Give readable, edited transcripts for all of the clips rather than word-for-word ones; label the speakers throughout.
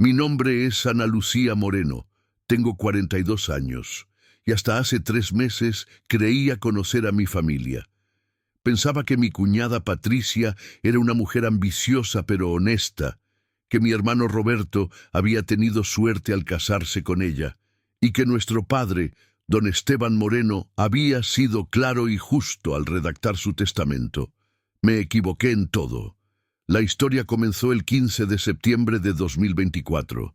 Speaker 1: Mi nombre es Ana Lucía Moreno. Tengo 42 años y hasta hace 3 meses creía conocer a mi familia. Pensaba que mi cuñada Patricia era una mujer ambiciosa pero honesta, que mi hermano Roberto había tenido suerte al casarse con ella y que nuestro padre, don Esteban Moreno, había sido claro y justo al redactar su testamento. Me equivoqué en todo. La historia comenzó el 15 de septiembre de 2024,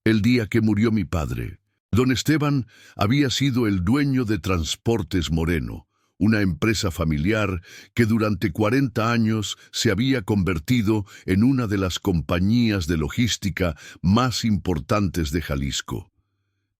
Speaker 1: el día que murió mi padre. Don Esteban había sido el dueño de Transportes Moreno, una empresa familiar que durante 40 años se había convertido en una de las compañías de logística más importantes de Jalisco.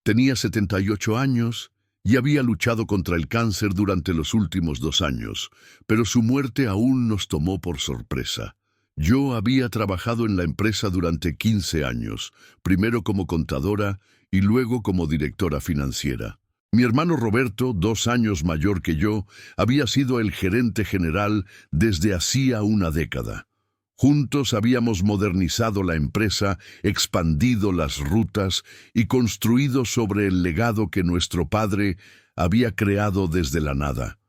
Speaker 1: Tenía 78 años y había luchado contra el cáncer durante los últimos 2 años, pero su muerte aún nos tomó por sorpresa. Yo había trabajado en la empresa durante 15 años, primero como contadora y luego como directora financiera. Mi hermano Roberto, 2 años mayor que yo, había sido el gerente general desde hacía una década. Juntos habíamos modernizado la empresa, expandido las rutas y construido sobre el legado que nuestro padre había creado desde la nada.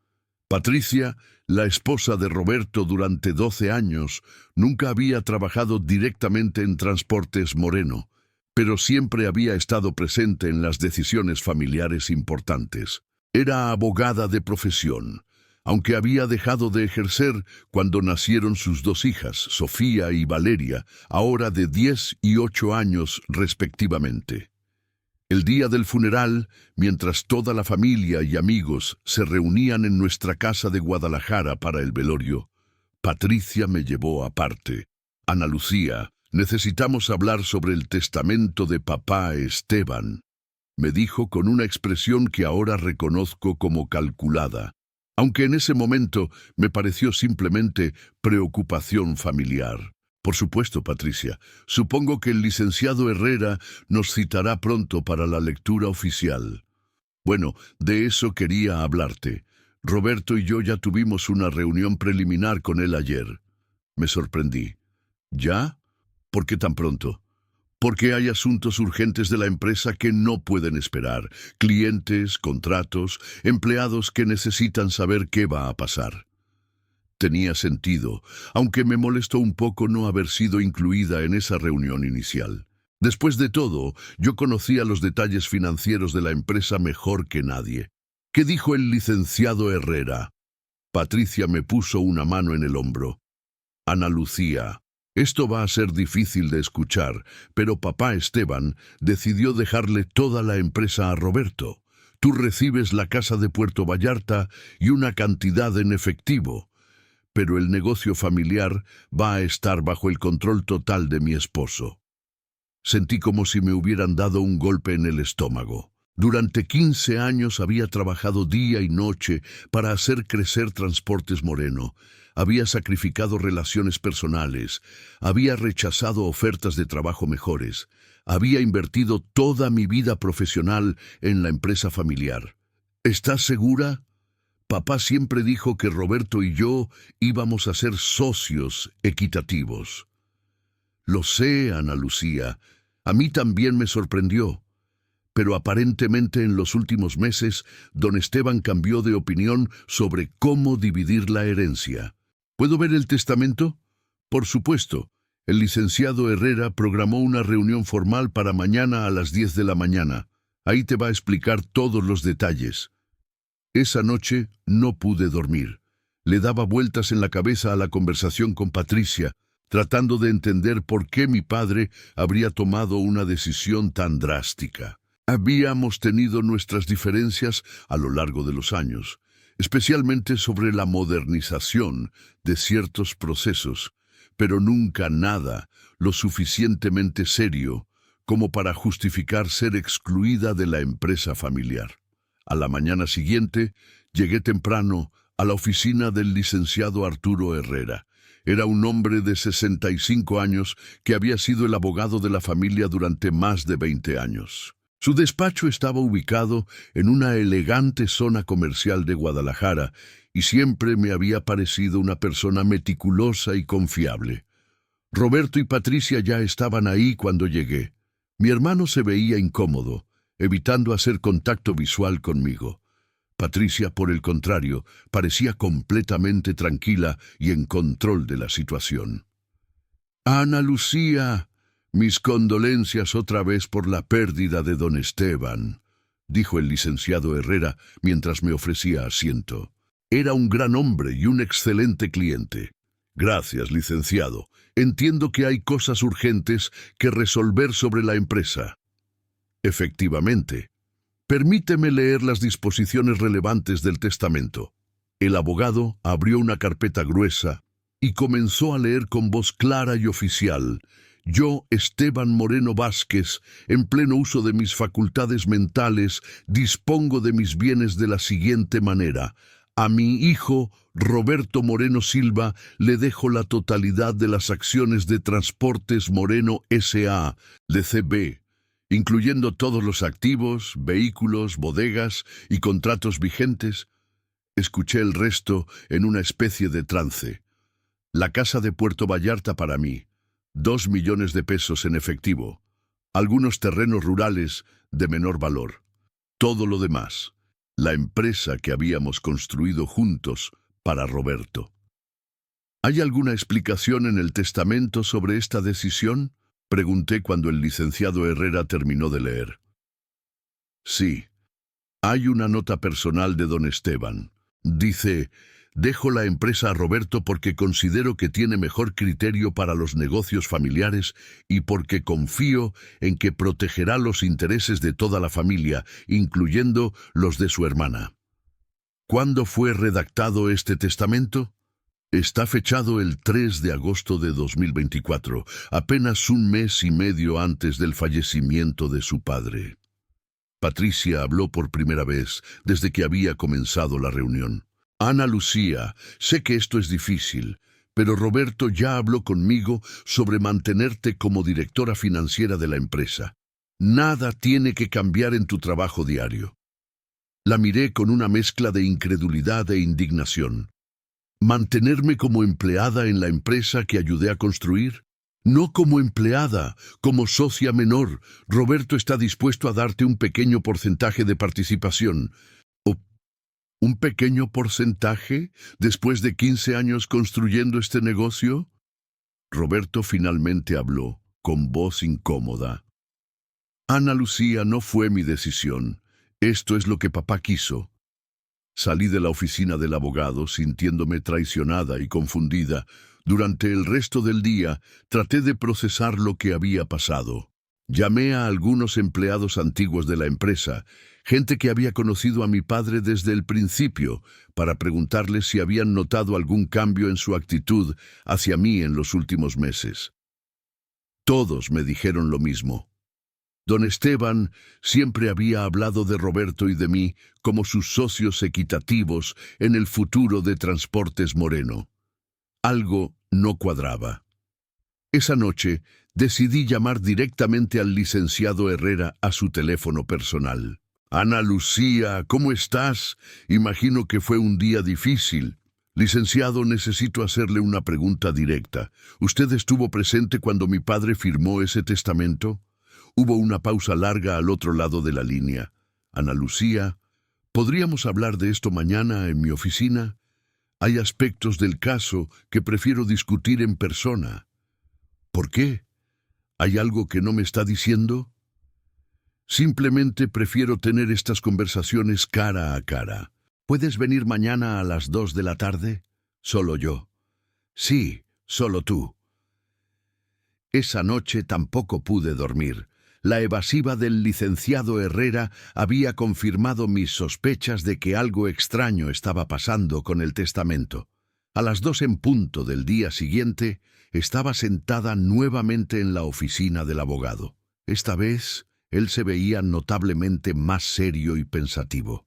Speaker 1: Patricia, la esposa de Roberto durante 12 años, nunca había trabajado directamente en Transportes Moreno, pero siempre había estado presente en las decisiones familiares importantes. Era abogada de profesión, aunque había dejado de ejercer cuando nacieron sus 2 hijas, Sofía y Valeria, ahora de 10 y 8 años respectivamente. El día del funeral, mientras toda la familia y amigos se reunían en nuestra casa de Guadalajara para el velorio, Patricia me llevó aparte. Ana Lucía, necesitamos hablar sobre el testamento de papá Esteban, me dijo con una expresión que ahora reconozco como calculada, aunque en ese momento me pareció simplemente preocupación familiar. Por supuesto, Patricia, supongo que el licenciado Herrera nos citará pronto para la lectura oficial. Bueno, de eso quería hablarte. Roberto y yo ya tuvimos una reunión preliminar con él ayer. Me sorprendí. ¿Ya? ¿Por qué tan pronto? Porque hay asuntos urgentes de la empresa que no pueden esperar. Clientes, contratos, empleados que necesitan saber qué va a pasar. Tenía sentido, aunque me molestó un poco no haber sido incluida en esa reunión inicial. Después de todo, yo conocía los detalles financieros de la empresa mejor que nadie. ¿Qué dijo el licenciado Herrera? Patricia me puso una mano en el hombro. Ana Lucía, esto va a ser difícil de escuchar, pero papá Esteban decidió dejarle toda la empresa a Roberto. Tú recibes la casa de Puerto Vallarta y una cantidad en efectivo, pero el negocio familiar va a estar bajo el control total de mi esposo. Sentí como si me hubieran dado un golpe en el estómago. Durante 15 años había trabajado día y noche para hacer crecer Transportes Moreno. Había sacrificado relaciones personales, había rechazado ofertas de trabajo mejores, había invertido toda mi vida profesional en la empresa familiar. ¿Estás segura? Papá siempre dijo que Roberto y yo íbamos a ser socios equitativos. Lo sé, Ana Lucía. A mí también me sorprendió. Pero aparentemente en los últimos meses, don Esteban cambió de opinión sobre cómo dividir la herencia. ¿Puedo ver el testamento? Por supuesto. El licenciado Herrera programó una reunión formal para mañana a las 10 de la mañana. Ahí te va a explicar todos los detalles. Esa noche no pude dormir. Le daba vueltas en la cabeza a la conversación con Patricia, tratando de entender por qué mi padre habría tomado una decisión tan drástica. Habíamos tenido nuestras diferencias a lo largo de los años, especialmente sobre la modernización de ciertos procesos, pero nunca nada lo suficientemente serio como para justificar ser excluida de la empresa familiar. A la mañana siguiente, llegué temprano a la oficina del licenciado Arturo Herrera. Era un hombre de 65 años que había sido el abogado de la familia durante más de 20 años. Su despacho estaba ubicado en una elegante zona comercial de Guadalajara y siempre me había parecido una persona meticulosa y confiable. Roberto y Patricia ya estaban ahí cuando llegué. Mi hermano se veía incómodo, evitando hacer contacto visual conmigo. Patricia, por el contrario, parecía completamente tranquila y en control de la situación. Ana Lucía, mis condolencias otra vez por la pérdida de don Esteban, dijo el licenciado Herrera mientras me ofrecía asiento. Era un gran hombre y un excelente cliente. Gracias, licenciado. Entiendo que hay cosas urgentes que resolver sobre la empresa. Efectivamente. Permíteme leer las disposiciones relevantes del testamento. El abogado abrió una carpeta gruesa y comenzó a leer con voz clara y oficial. Yo, Esteban Moreno Vázquez, en pleno uso de mis facultades mentales, dispongo de mis bienes de la siguiente manera. A mi hijo, Roberto Moreno Silva, le dejo la totalidad de las acciones de Transportes Moreno S.A., de CB, incluyendo todos los activos, vehículos, bodegas y contratos vigentes. Escuché el resto en una especie de trance. La casa de Puerto Vallarta para mí, 2 millones de pesos en efectivo, algunos terrenos rurales de menor valor. Todo lo demás, la empresa que habíamos construido juntos para Roberto. ¿Hay alguna explicación en el testamento sobre esta decisión?, pregunté cuando el licenciado Herrera terminó de leer. Sí, hay una nota personal de don Esteban. Dice: dejo la empresa a Roberto porque considero que tiene mejor criterio para los negocios familiares y porque confío en que protegerá los intereses de toda la familia, incluyendo los de su hermana. ¿Cuándo fue redactado este testamento? Está fechado el 3 de agosto de 2024, apenas un mes y medio antes del fallecimiento de su padre. Patricia habló por primera vez desde que había comenzado la reunión. Ana Lucía, sé que esto es difícil, pero Roberto ya habló conmigo sobre mantenerte como directora financiera de la empresa. Nada tiene que cambiar en tu trabajo diario. La miré con una mezcla de incredulidad e indignación. ¿Mantenerme como empleada en la empresa que ayudé a construir? No como empleada, como socia menor. Roberto está dispuesto a darte un pequeño porcentaje de participación. ¿Un pequeño porcentaje después de 15 años construyendo este negocio? Roberto finalmente habló, con voz incómoda. Ana Lucía, no fue mi decisión. Esto es lo que papá quiso. Salí de la oficina del abogado sintiéndome traicionada y confundida. Durante el resto del día traté de procesar lo que había pasado. Llamé a algunos empleados antiguos de la empresa, gente que había conocido a mi padre desde el principio, para preguntarles si habían notado algún cambio en su actitud hacia mí en los últimos meses. Todos me dijeron lo mismo. Don Esteban siempre había hablado de Roberto y de mí como sus socios equitativos en el futuro de Transportes Moreno. Algo no cuadraba. Esa noche decidí llamar directamente al licenciado Herrera a su teléfono personal. Ana Lucía, ¿cómo estás? Imagino que fue un día difícil. Licenciado, necesito hacerle una pregunta directa. ¿Usted estuvo presente cuando mi padre firmó ese testamento? Hubo una pausa larga al otro lado de la línea. Ana Lucía, ¿podríamos hablar de esto mañana en mi oficina? Hay aspectos del caso que prefiero discutir en persona. ¿Por qué? ¿Hay algo que no me está diciendo? Simplemente prefiero tener estas conversaciones cara a cara. ¿Puedes venir mañana a las 2 de la tarde? Solo yo. Sí, solo tú. Esa noche tampoco pude dormir. La evasiva del licenciado Herrera había confirmado mis sospechas de que algo extraño estaba pasando con el testamento. A las 2 en punto del día siguiente, estaba sentada nuevamente en la oficina del abogado. Esta vez, él se veía notablemente más serio y pensativo.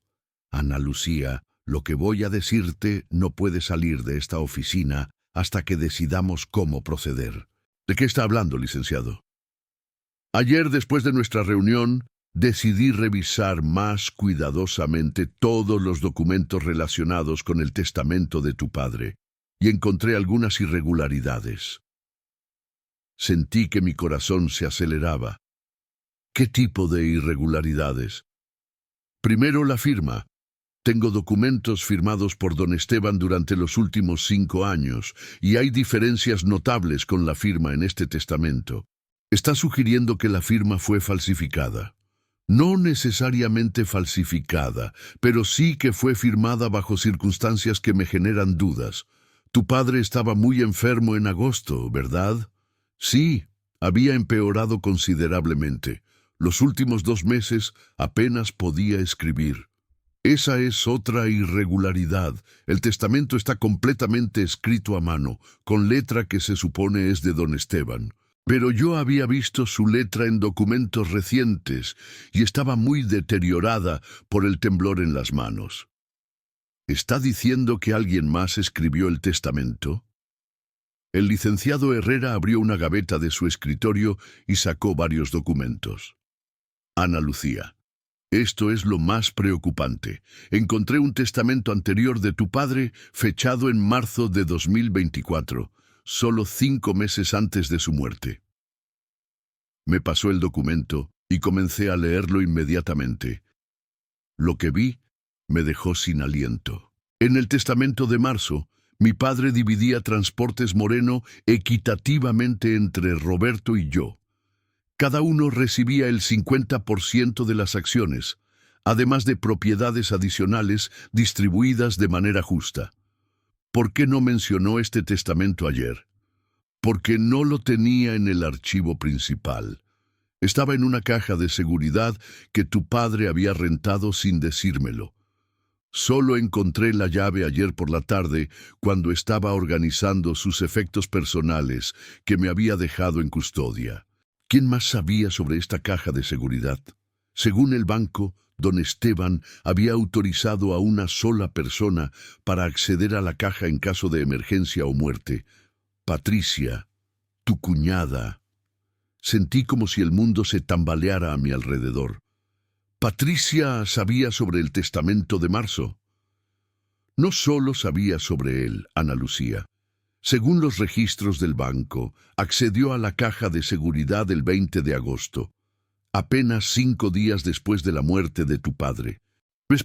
Speaker 1: Ana Lucía, lo que voy a decirte no puede salir de esta oficina hasta que decidamos cómo proceder. ¿De qué está hablando, licenciado? Ayer, después de nuestra reunión, decidí revisar más cuidadosamente todos los documentos relacionados con el testamento de tu padre y encontré algunas irregularidades. Sentí que mi corazón se aceleraba. ¿Qué tipo de irregularidades? Primero, la firma. Tengo documentos firmados por don Esteban durante los últimos 5 años, y hay diferencias notables con la firma en este testamento. Está sugiriendo que la firma fue falsificada. No necesariamente falsificada, pero sí que fue firmada bajo circunstancias que me generan dudas. Tu padre estaba muy enfermo en agosto, ¿verdad? Sí, había empeorado considerablemente. Los últimos 2 meses apenas podía escribir. Esa es otra irregularidad. El testamento está completamente escrito a mano, con letra que se supone es de don Esteban. Pero yo había visto su letra en documentos recientes y estaba muy deteriorada por el temblor en las manos. ¿Está diciendo que alguien más escribió el testamento? El licenciado Herrera abrió una gaveta de su escritorio y sacó varios documentos. Ana Lucía. Esto es lo más preocupante. Encontré un testamento anterior de tu padre fechado en marzo de 2024, solo 5 meses antes de su muerte. Me pasó el documento y comencé a leerlo inmediatamente. Lo que vi me dejó sin aliento. En el testamento de marzo, mi padre dividía Transportes Moreno equitativamente entre Roberto y yo. Cada uno recibía el 50% de las acciones, además de propiedades adicionales distribuidas de manera justa. ¿Por qué no mencionó este testamento ayer? Porque no lo tenía en el archivo principal. Estaba en una caja de seguridad que tu padre había rentado sin decírmelo. Solo encontré la llave ayer por la tarde cuando estaba organizando sus efectos personales que me había dejado en custodia. ¿Quién más sabía sobre esta caja de seguridad? Según el banco, don Esteban había autorizado a una sola persona para acceder a la caja en caso de emergencia o muerte. Patricia, tu cuñada. Sentí como si el mundo se tambaleara a mi alrededor. ¿Patricia sabía sobre el testamento de marzo? No solo sabía sobre él, Ana Lucía. Según los registros del banco, accedió a la caja de seguridad el 20 de agosto, apenas 5 días después de la muerte de tu padre.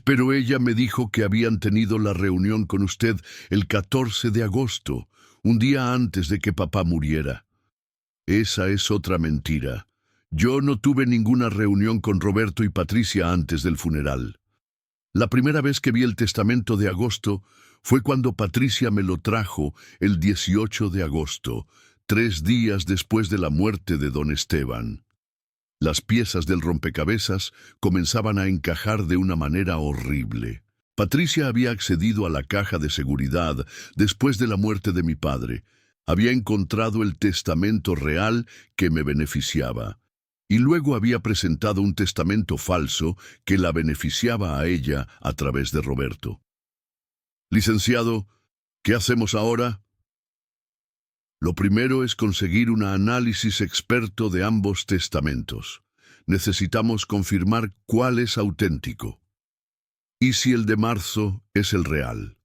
Speaker 1: Pero ella me dijo que habían tenido la reunión con usted el 14 de agosto, un día antes de que papá muriera. Esa es otra mentira. Yo no tuve ninguna reunión con Roberto y Patricia antes del funeral. La primera vez que vi el testamento de agosto fue cuando Patricia me lo trajo el 18 de agosto, 3 días después de la muerte de don Esteban. Las piezas del rompecabezas comenzaban a encajar de una manera horrible. Patricia había accedido a la caja de seguridad después de la muerte de mi padre. Había encontrado el testamento real que me beneficiaba. Y luego había presentado un testamento falso que la beneficiaba a ella a través de Roberto. Licenciado, ¿qué hacemos ahora? Lo primero es conseguir un análisis experto de ambos testamentos. Necesitamos confirmar cuál es auténtico. ¿Y si el de marzo es el real?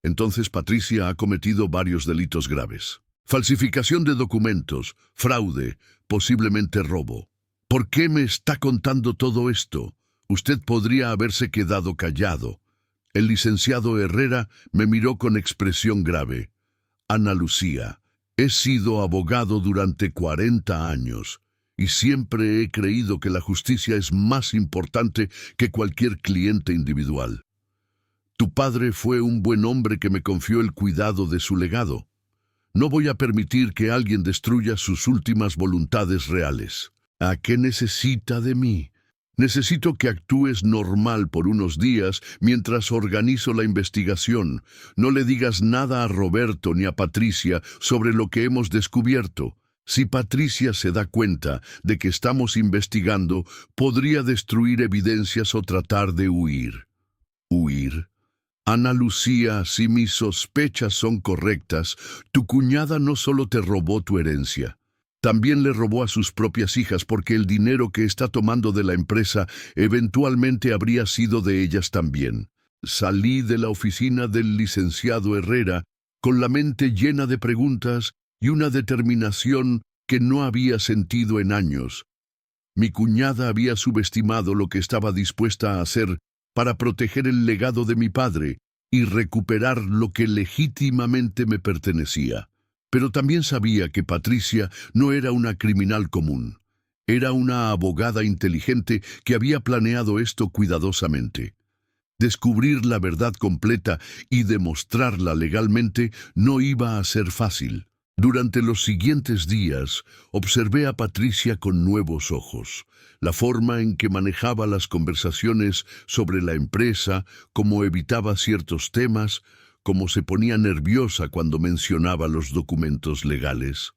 Speaker 1: Entonces Patricia ha cometido varios delitos graves. Falsificación de documentos, fraude, posiblemente robo. ¿Por qué me está contando todo esto? Usted podría haberse quedado callado. El licenciado Herrera me miró con expresión grave. Ana Lucía, he sido abogado durante 40 años y siempre he creído que la justicia es más importante que cualquier cliente individual. Tu padre fue un buen hombre que me confió el cuidado de su legado. No voy a permitir que alguien destruya sus últimas voluntades reales. ¿A qué necesita de mí? Necesito que actúes normal por unos días mientras organizo la investigación. No le digas nada a Roberto ni a Patricia sobre lo que hemos descubierto. Si Patricia se da cuenta de que estamos investigando, podría destruir evidencias o tratar de huir. ¿Huir? Ana Lucía, si mis sospechas son correctas, tu cuñada no solo te robó tu herencia, también le robó a sus propias hijas porque el dinero que está tomando de la empresa eventualmente habría sido de ellas también. Salí de la oficina del licenciado Herrera con la mente llena de preguntas y una determinación que no había sentido en años. Mi cuñada había subestimado lo que estaba dispuesta a hacer para proteger el legado de mi padre y recuperar lo que legítimamente me pertenecía. Pero también sabía que Patricia no era una criminal común. Era una abogada inteligente que había planeado esto cuidadosamente. Descubrir la verdad completa y demostrarla legalmente no iba a ser fácil. Durante los siguientes días, observé a Patricia con nuevos ojos. La forma en que manejaba las conversaciones sobre la empresa, cómo evitaba ciertos temas, cómo se ponía nerviosa cuando mencionaba los documentos legales.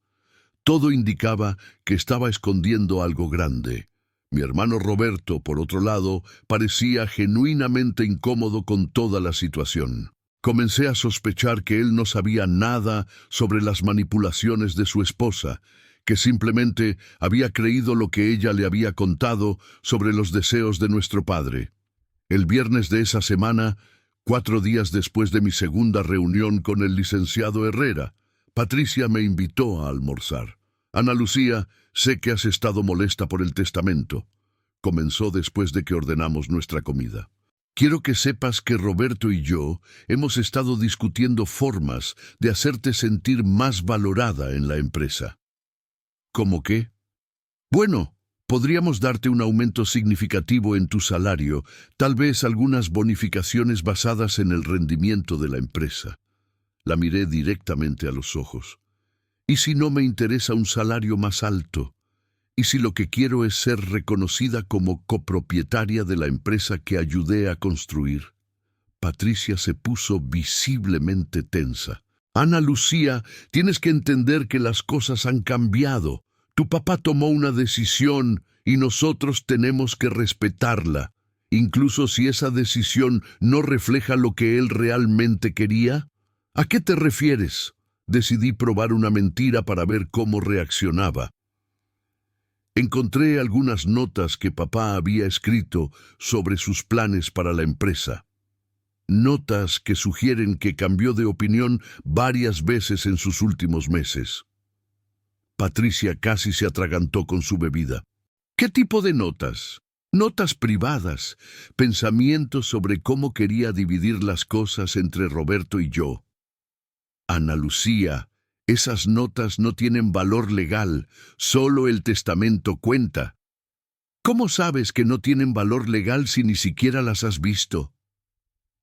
Speaker 1: Todo indicaba que estaba escondiendo algo grande. Mi hermano Roberto, por otro lado, parecía genuinamente incómodo con toda la situación. Comencé a sospechar que él no sabía nada sobre las manipulaciones de su esposa, que simplemente había creído lo que ella le había contado sobre los deseos de nuestro padre. El viernes de esa semana, 4 días después de mi segunda reunión con el licenciado Herrera, Patricia me invitó a almorzar. Ana Lucía, sé que has estado molesta por el testamento. Comenzó después de que ordenamos nuestra comida. Quiero que sepas que Roberto y yo hemos estado discutiendo formas de hacerte sentir más valorada en la empresa. ¿Cómo qué? Bueno, podríamos darte un aumento significativo en tu salario, tal vez algunas bonificaciones basadas en el rendimiento de la empresa. La miré directamente a los ojos. ¿Y si no me interesa un salario más alto? ¿Y si lo que quiero es ser reconocida como copropietaria de la empresa que ayudé a construir? Patricia se puso visiblemente tensa. Ana Lucía, tienes que entender que las cosas han cambiado. Tu papá tomó una decisión y nosotros tenemos que respetarla, incluso si esa decisión no refleja lo que él realmente quería. ¿A qué te refieres? Decidí probar una mentira para ver cómo reaccionaba. Encontré algunas notas que papá había escrito sobre sus planes para la empresa. Notas que sugieren que cambió de opinión varias veces en sus últimos meses. Patricia casi se atragantó con su bebida. ¿Qué tipo de notas? Notas privadas, pensamientos sobre cómo quería dividir las cosas entre Roberto y yo. Ana Lucía, esas notas no tienen valor legal, solo el testamento cuenta. ¿Cómo sabes que no tienen valor legal si ni siquiera las has visto?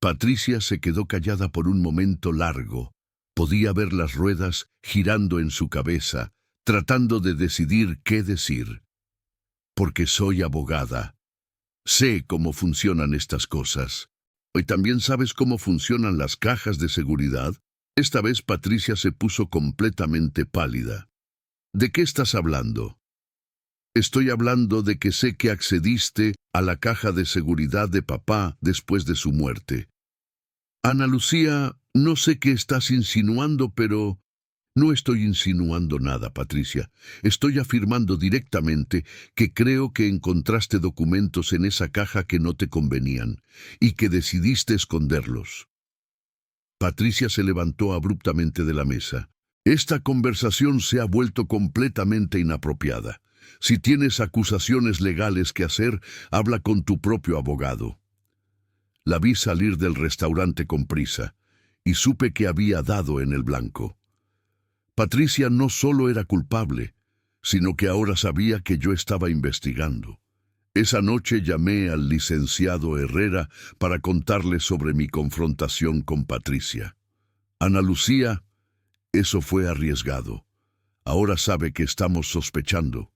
Speaker 1: Patricia se quedó callada por un momento largo. Podía ver las ruedas girando en su cabeza, tratando de decidir qué decir. Porque soy abogada. Sé cómo funcionan estas cosas. ¿Y también sabes cómo funcionan las cajas de seguridad? Esta vez Patricia se puso completamente pálida. ¿De qué estás hablando? Estoy hablando de que sé que accediste a la caja de seguridad de papá después de su muerte. Ana Lucía, no sé qué estás insinuando, pero... No estoy insinuando nada, Patricia. Estoy afirmando directamente que creo que encontraste documentos en esa caja que no te convenían y que decidiste esconderlos. Patricia se levantó abruptamente de la mesa. Esta conversación se ha vuelto completamente inapropiada. Si tienes acusaciones legales que hacer, habla con tu propio abogado. La vi salir del restaurante con prisa y supe que había dado en el blanco. Patricia no solo era culpable, sino que ahora sabía que yo estaba investigando. Esa noche llamé al licenciado Herrera para contarle sobre mi confrontación con Patricia. Ana Lucía, eso fue arriesgado. Ahora sabe que estamos sospechando.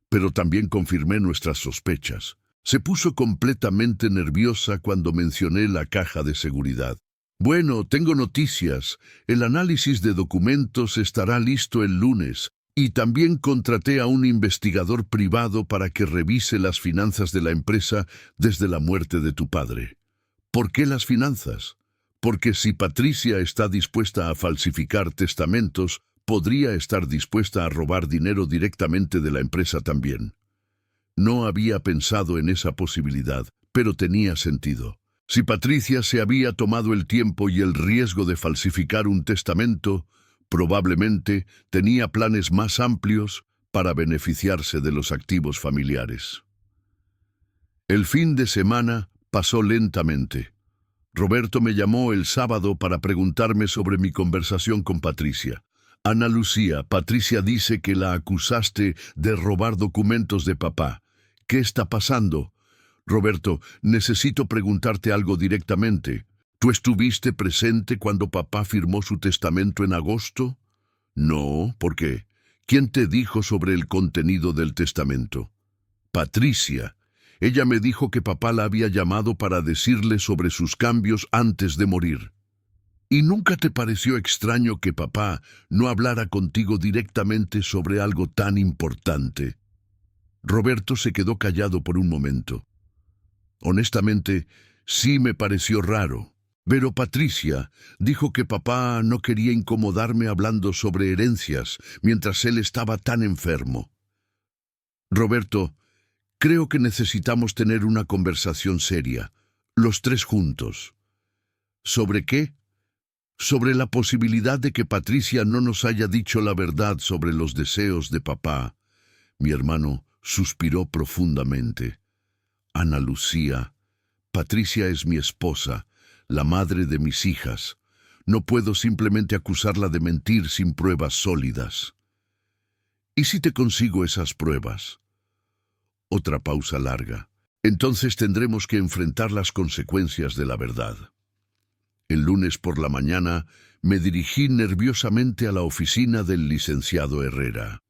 Speaker 1: Pero también confirmé nuestras sospechas. Se puso completamente nerviosa cuando mencioné la caja de seguridad. Bueno, tengo noticias. El análisis de documentos estará listo el lunes. Y también contraté a un investigador privado para que revise las finanzas de la empresa desde la muerte de tu padre. ¿Por qué las finanzas? Porque si Patricia está dispuesta a falsificar testamentos, podría estar dispuesta a robar dinero directamente de la empresa también. No había pensado en esa posibilidad, pero tenía sentido. Si Patricia se había tomado el tiempo y el riesgo de falsificar un testamento, probablemente tenía planes más amplios para beneficiarse de los activos familiares. El fin de semana pasó lentamente. Roberto me llamó el sábado para preguntarme sobre mi conversación con Patricia. Ana Lucía, Patricia dice que la acusaste de robar documentos de papá. ¿Qué está pasando? Roberto, necesito preguntarte algo directamente. ¿Tú estuviste presente cuando papá firmó su testamento en agosto? No, ¿por qué? ¿Quién te dijo sobre el contenido del testamento? Patricia. Ella me dijo que papá la había llamado para decirle sobre sus cambios antes de morir. ¿Y nunca te pareció extraño que papá no hablara contigo directamente sobre algo tan importante? Roberto se quedó callado por un momento. Honestamente, sí me pareció raro. Pero Patricia dijo que papá no quería incomodarme hablando sobre herencias mientras él estaba tan enfermo. Roberto, creo que necesitamos tener una conversación seria, los tres juntos. ¿Sobre qué? Sobre la posibilidad de que Patricia no nos haya dicho la verdad sobre los deseos de papá. Mi hermano suspiró profundamente. Ana Lucía, Patricia es mi esposa, la madre de mis hijas. No puedo simplemente acusarla de mentir sin pruebas sólidas. ¿Y si te consigo esas pruebas? Otra pausa larga. Entonces tendremos que enfrentar las consecuencias de la verdad. El lunes por la mañana me dirigí nerviosamente a la oficina del licenciado Herrera.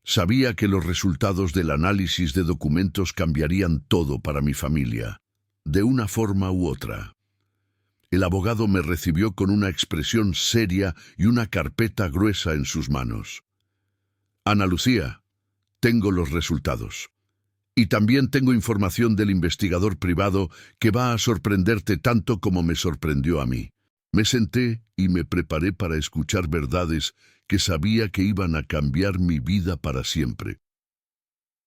Speaker 1: Sabía que los resultados del análisis de documentos cambiarían todo para mi familia, de una forma u otra. El abogado me recibió con una expresión seria y una carpeta gruesa en sus manos. Ana Lucía, tengo los resultados. Y también tengo información del investigador privado que va a sorprenderte tanto como me sorprendió a mí. Me senté y me preparé para escuchar verdades que sabía que iban a cambiar mi vida para siempre.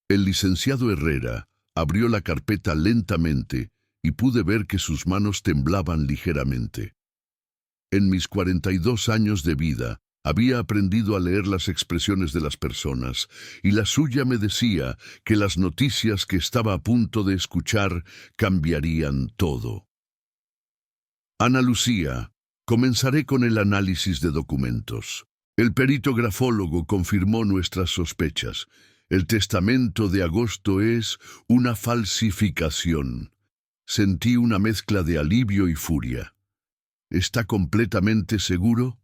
Speaker 1: El licenciado Herrera abrió la carpeta lentamente y pude ver que sus manos temblaban ligeramente. En mis 42 años de vida, había aprendido a leer las expresiones de las personas, y la suya me decía que las noticias que estaba a punto de escuchar cambiarían todo. Ana Lucía, comenzaré con el análisis de documentos. El perito grafólogo confirmó nuestras sospechas. El testamento de agosto es una falsificación. Sentí una mezcla de alivio y furia. ¿Está completamente seguro?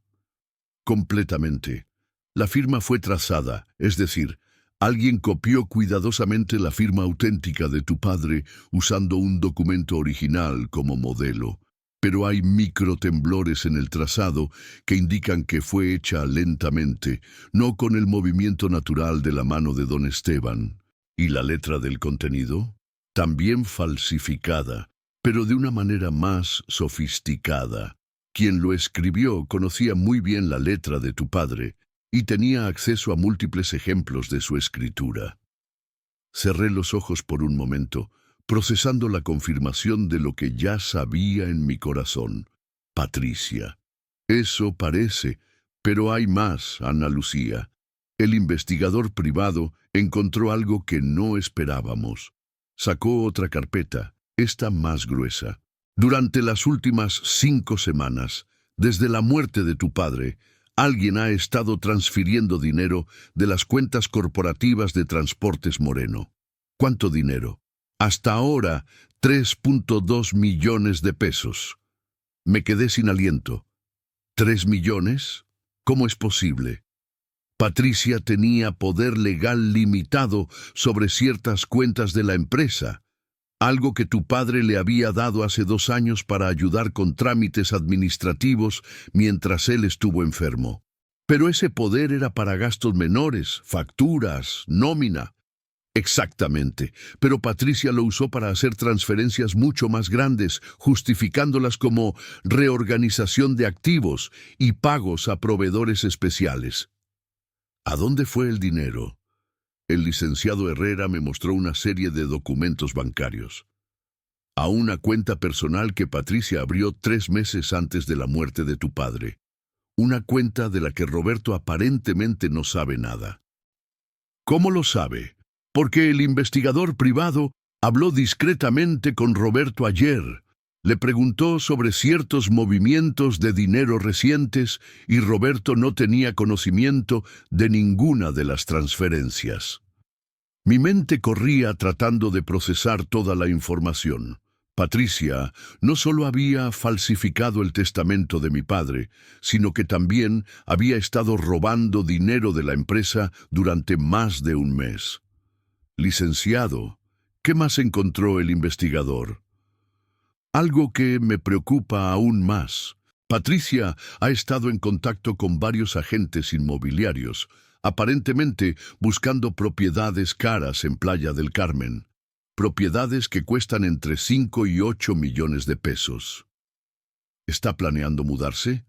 Speaker 1: Completamente. La firma fue trazada, es decir, alguien copió cuidadosamente la firma auténtica de tu padre usando un documento original como modelo. Pero hay microtemblores en el trazado que indican que fue hecha lentamente, no con el movimiento natural de la mano de don Esteban. ¿Y la letra del contenido? También falsificada, pero de una manera más sofisticada. Quien lo escribió conocía muy bien la letra de tu padre y tenía acceso a múltiples ejemplos de su escritura. Cerré los ojos por un momento, procesando la confirmación de lo que ya sabía en mi corazón. Patricia. Eso parece, pero hay más, Ana Lucía. El investigador privado encontró algo que no esperábamos. Sacó otra carpeta, esta más gruesa. Durante las últimas 5 semanas, desde la muerte de tu padre, alguien ha estado transfiriendo dinero de las cuentas corporativas de Transportes Moreno. ¿Cuánto dinero? Hasta ahora, 3.2 millones de pesos. Me quedé sin aliento. ¿3 millones? ¿Cómo es posible? Patricia tenía poder legal limitado sobre ciertas cuentas de la empresa, algo que tu padre le había dado hace 2 años para ayudar con trámites administrativos mientras él estuvo enfermo. Pero ese poder era para gastos menores, facturas, nómina. Exactamente, pero Patricia lo usó para hacer transferencias mucho más grandes, justificándolas como reorganización de activos y pagos a proveedores especiales. ¿A dónde fue el dinero? El licenciado Herrera me mostró una serie de documentos bancarios. A una cuenta personal que Patricia abrió 3 meses antes de la muerte de tu padre. Una cuenta de la que Roberto aparentemente no sabe nada. ¿Cómo lo sabe? Porque el investigador privado habló discretamente con Roberto ayer. Le preguntó sobre ciertos movimientos de dinero recientes y Roberto no tenía conocimiento de ninguna de las transferencias. Mi mente corría tratando de procesar toda la información. Patricia no solo había falsificado el testamento de mi padre, sino que también había estado robando dinero de la empresa durante más de un mes. Licenciado, ¿qué más encontró el investigador? Algo que me preocupa aún más. Patricia ha estado en contacto con varios agentes inmobiliarios, aparentemente buscando propiedades caras en Playa del Carmen. Propiedades que cuestan entre 5 y 8 millones de pesos. ¿Está planeando mudarse?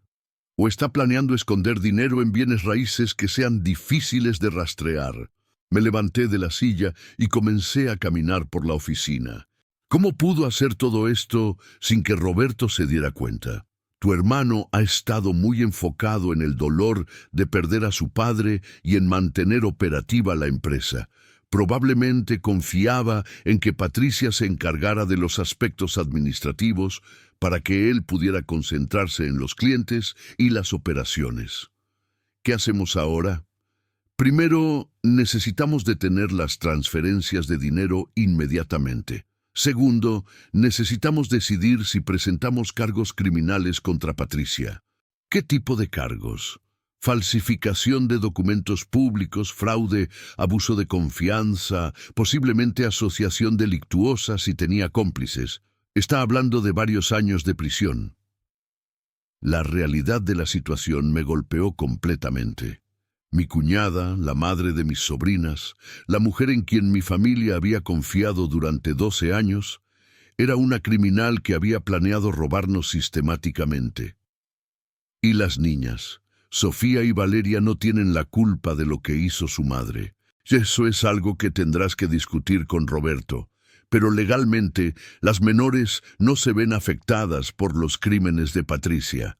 Speaker 1: ¿O está planeando esconder dinero en bienes raíces que sean difíciles de rastrear? Me levanté de la silla y comencé a caminar por la oficina. ¿Cómo pudo hacer todo esto sin que Roberto se diera cuenta? Tu hermano ha estado muy enfocado en el dolor de perder a su padre y en mantener operativa la empresa. Probablemente confiaba en que Patricia se encargara de los aspectos administrativos para que él pudiera concentrarse en los clientes y las operaciones. ¿Qué hacemos ahora? Primero, necesitamos detener las transferencias de dinero inmediatamente. Segundo, necesitamos decidir si presentamos cargos criminales contra Patricia. ¿Qué tipo de cargos? Falsificación de documentos públicos, fraude, abuso de confianza, posiblemente asociación delictuosa si tenía cómplices. Está hablando de varios años de prisión. La realidad de la situación me golpeó completamente. Mi cuñada, la madre de mis sobrinas, la mujer en quien mi familia había confiado durante 12 años, era una criminal que había planeado robarnos sistemáticamente. Y las niñas. Sofía y Valeria no tienen la culpa de lo que hizo su madre. Eso es algo que tendrás que discutir con Roberto. Pero legalmente, las menores no se ven afectadas por los crímenes de Patricia.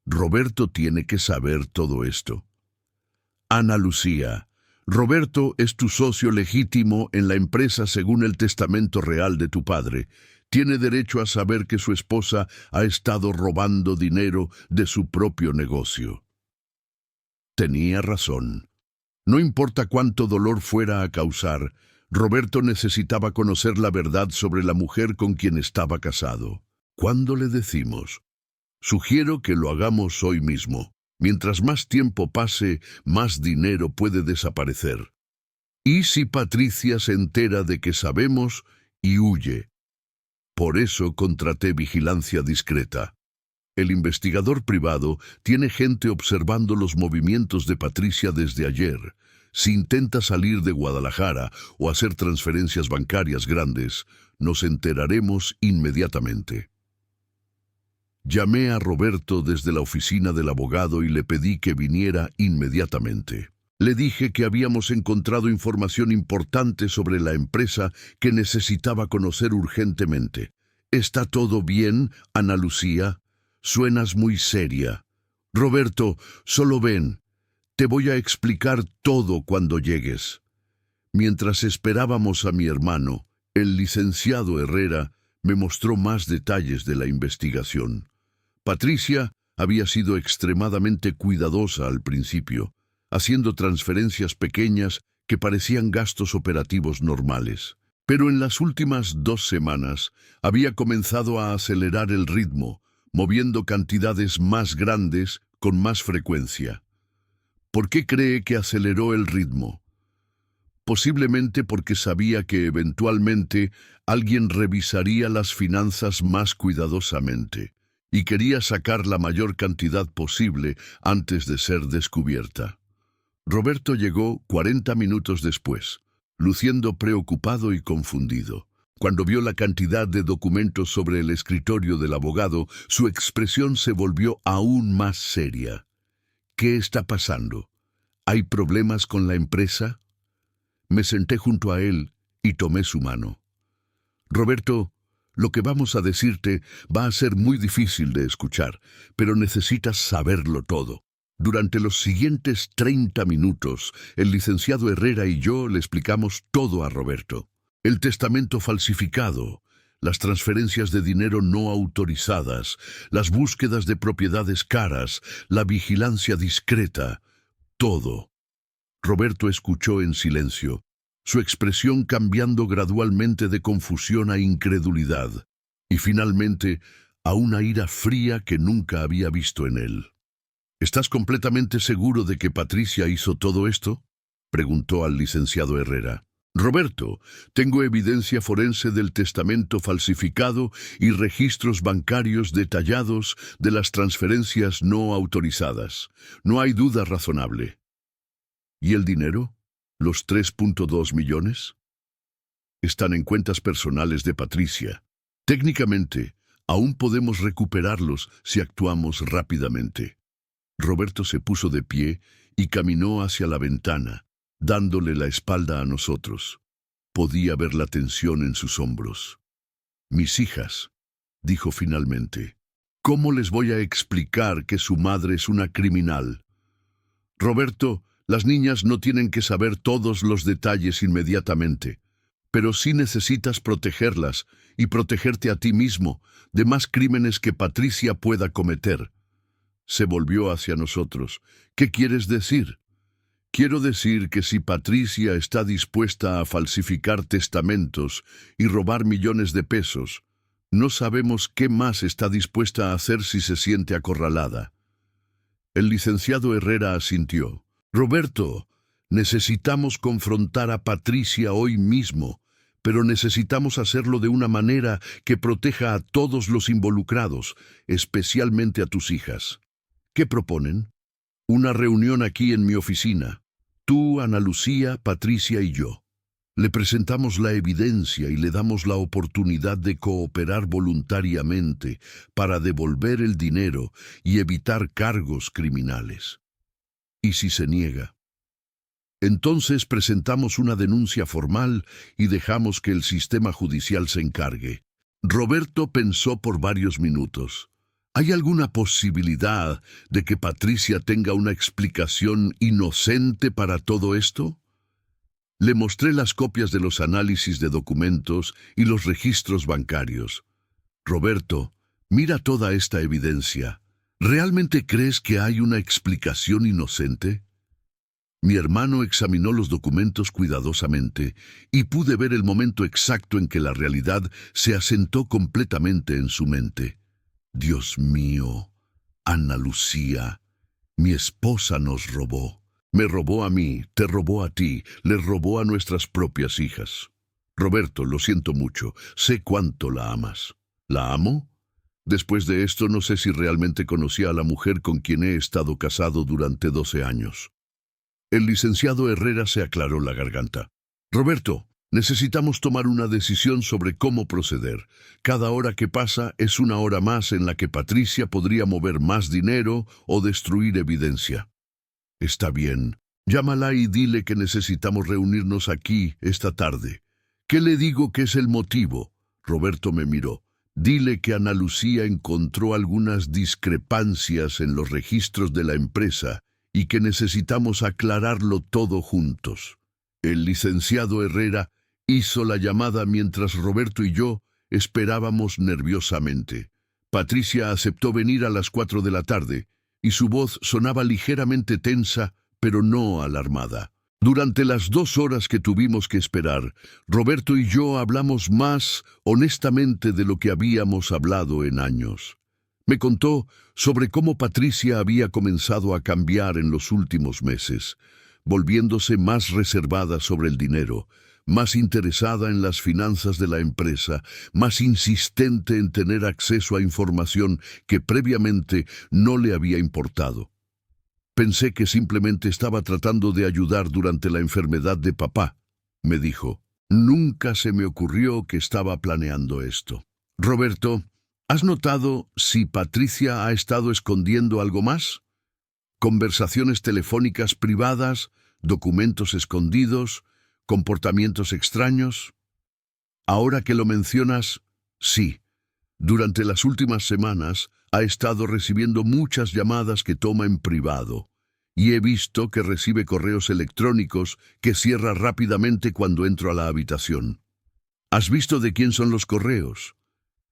Speaker 1: Roberto tiene que saber todo esto. Ana Lucía, Roberto es tu socio legítimo en la empresa según el testamento real de tu padre. Tiene derecho a saber que su esposa ha estado robando dinero de su propio negocio. Tenía razón. No importa cuánto dolor fuera a causar, Roberto necesitaba conocer la verdad sobre la mujer con quien estaba casado. ¿Cuándo le decimos? Sugiero que lo hagamos hoy mismo. Mientras más tiempo pase, más dinero puede desaparecer. ¿Y si Patricia se entera de que sabemos y huye? Por eso contraté vigilancia discreta. El investigador privado tiene gente observando los movimientos de Patricia desde ayer. Si intenta salir de Guadalajara o hacer transferencias bancarias grandes, nos enteraremos inmediatamente. Llamé a Roberto desde la oficina del abogado y le pedí que viniera inmediatamente. Le dije que habíamos encontrado información importante sobre la empresa que necesitaba conocer urgentemente. ¿Está todo bien, Ana Lucía? Suenas muy seria. Roberto, solo ven. Te voy a explicar todo cuando llegues. Mientras esperábamos a mi hermano, el licenciado Herrera me mostró más detalles de la investigación. Patricia había sido extremadamente cuidadosa al principio, haciendo transferencias pequeñas que parecían gastos operativos normales. Pero en las últimas 2 semanas había comenzado a acelerar el ritmo, moviendo cantidades más grandes con más frecuencia. ¿Por qué cree que aceleró el ritmo? Posiblemente porque sabía que eventualmente alguien revisaría las finanzas más cuidadosamente y quería sacar la mayor cantidad posible antes de ser descubierta. Roberto llegó 40 minutos después, luciendo preocupado y confundido. Cuando vio la cantidad de documentos sobre el escritorio del abogado, su expresión se volvió aún más seria. ¿Qué está pasando? ¿Hay problemas con la empresa? Me senté junto a él y tomé su mano. Roberto, lo que vamos a decirte va a ser muy difícil de escuchar, pero necesitas saberlo todo. Durante los siguientes 30 minutos, el licenciado Herrera y yo le explicamos todo a Roberto. El testamento falsificado, las transferencias de dinero no autorizadas, las búsquedas de propiedades caras, la vigilancia discreta, todo. Roberto escuchó en silencio, su expresión cambiando gradualmente de confusión a incredulidad, y finalmente a una ira fría que nunca había visto en él. ¿Estás completamente seguro de que Patricia hizo todo esto?, preguntó al licenciado Herrera. Roberto, tengo evidencia forense del testamento falsificado y registros bancarios detallados de las transferencias no autorizadas. No hay duda razonable. ¿Y el dinero? ¿Los 3.2 millones? Están en cuentas personales de Patricia. Técnicamente, aún podemos recuperarlos si actuamos rápidamente. Roberto se puso de pie y caminó hacia la ventana, dándole la espalda a nosotros. Podía ver la tensión en sus hombros. Mis hijas, dijo finalmente, ¿cómo les voy a explicar que su madre es una criminal? Roberto, las niñas no tienen que saber todos los detalles inmediatamente, pero sí necesitas protegerlas y protegerte a ti mismo de más crímenes que Patricia pueda cometer. Se volvió hacia nosotros. ¿Qué quieres decir? Quiero decir que si Patricia está dispuesta a falsificar testamentos y robar millones de pesos, no sabemos qué más está dispuesta a hacer si se siente acorralada. El licenciado Herrera asintió. Roberto, necesitamos confrontar a Patricia hoy mismo, pero necesitamos hacerlo de una manera que proteja a todos los involucrados, especialmente a tus hijas. ¿Qué proponen? Una reunión aquí en mi oficina. Tú, Ana Lucía, Patricia y yo. Le presentamos la evidencia y le damos la oportunidad de cooperar voluntariamente para devolver el dinero y evitar cargos criminales. ¿Y si se niega? Entonces presentamos una denuncia formal y dejamos que el sistema judicial se encargue. Roberto pensó por varios minutos. ¿Hay alguna posibilidad de que Patricia tenga una explicación inocente para todo esto? Le mostré las copias de los análisis de documentos y los registros bancarios. Roberto, mira toda esta evidencia. ¿Realmente crees que hay una explicación inocente? Mi hermano examinó los documentos cuidadosamente y pude ver el momento exacto en que la realidad se asentó completamente en su mente. Dios mío, Ana Lucía, mi esposa nos robó. Me robó a mí, te robó a ti, le robó a nuestras propias hijas. Roberto, lo siento mucho, sé cuánto la amas. ¿La amo? Después de esto no sé si realmente conocí a la mujer con quien he estado casado durante 12 años. El licenciado Herrera se aclaró la garganta. Roberto, necesitamos tomar una decisión sobre cómo proceder. Cada hora que pasa es una hora más en la que Patricia podría mover más dinero o destruir evidencia. Está bien. Llámala y dile que necesitamos reunirnos aquí esta tarde. ¿Qué le digo que es el motivo? Roberto me miró. Dile que Ana Lucía encontró algunas discrepancias en los registros de la empresa y que necesitamos aclararlo todo juntos. El licenciado Herrera hizo la llamada mientras Roberto y yo esperábamos nerviosamente. Patricia aceptó venir a las 4 de la tarde, y su voz sonaba ligeramente tensa, pero no alarmada. Durante las 2 horas que tuvimos que esperar, Roberto y yo hablamos más honestamente de lo que habíamos hablado en años. Me contó sobre cómo Patricia había comenzado a cambiar en los últimos meses, volviéndose más reservada sobre el dinero, más interesada en las finanzas de la empresa, más insistente en tener acceso a información que previamente no le había importado. Pensé que simplemente estaba tratando de ayudar durante la enfermedad de papá, me dijo. Nunca se me ocurrió que estaba planeando esto. Roberto, ¿has notado si Patricia ha estado escondiendo algo más? Conversaciones telefónicas privadas, documentos escondidos, comportamientos extraños. Ahora que lo mencionas, sí. Durante las últimas semanas ha estado recibiendo muchas llamadas que toma en privado. y he visto que recibe correos electrónicos que cierra rápidamente cuando entro a la habitación. ¿Has visto de quién son los correos?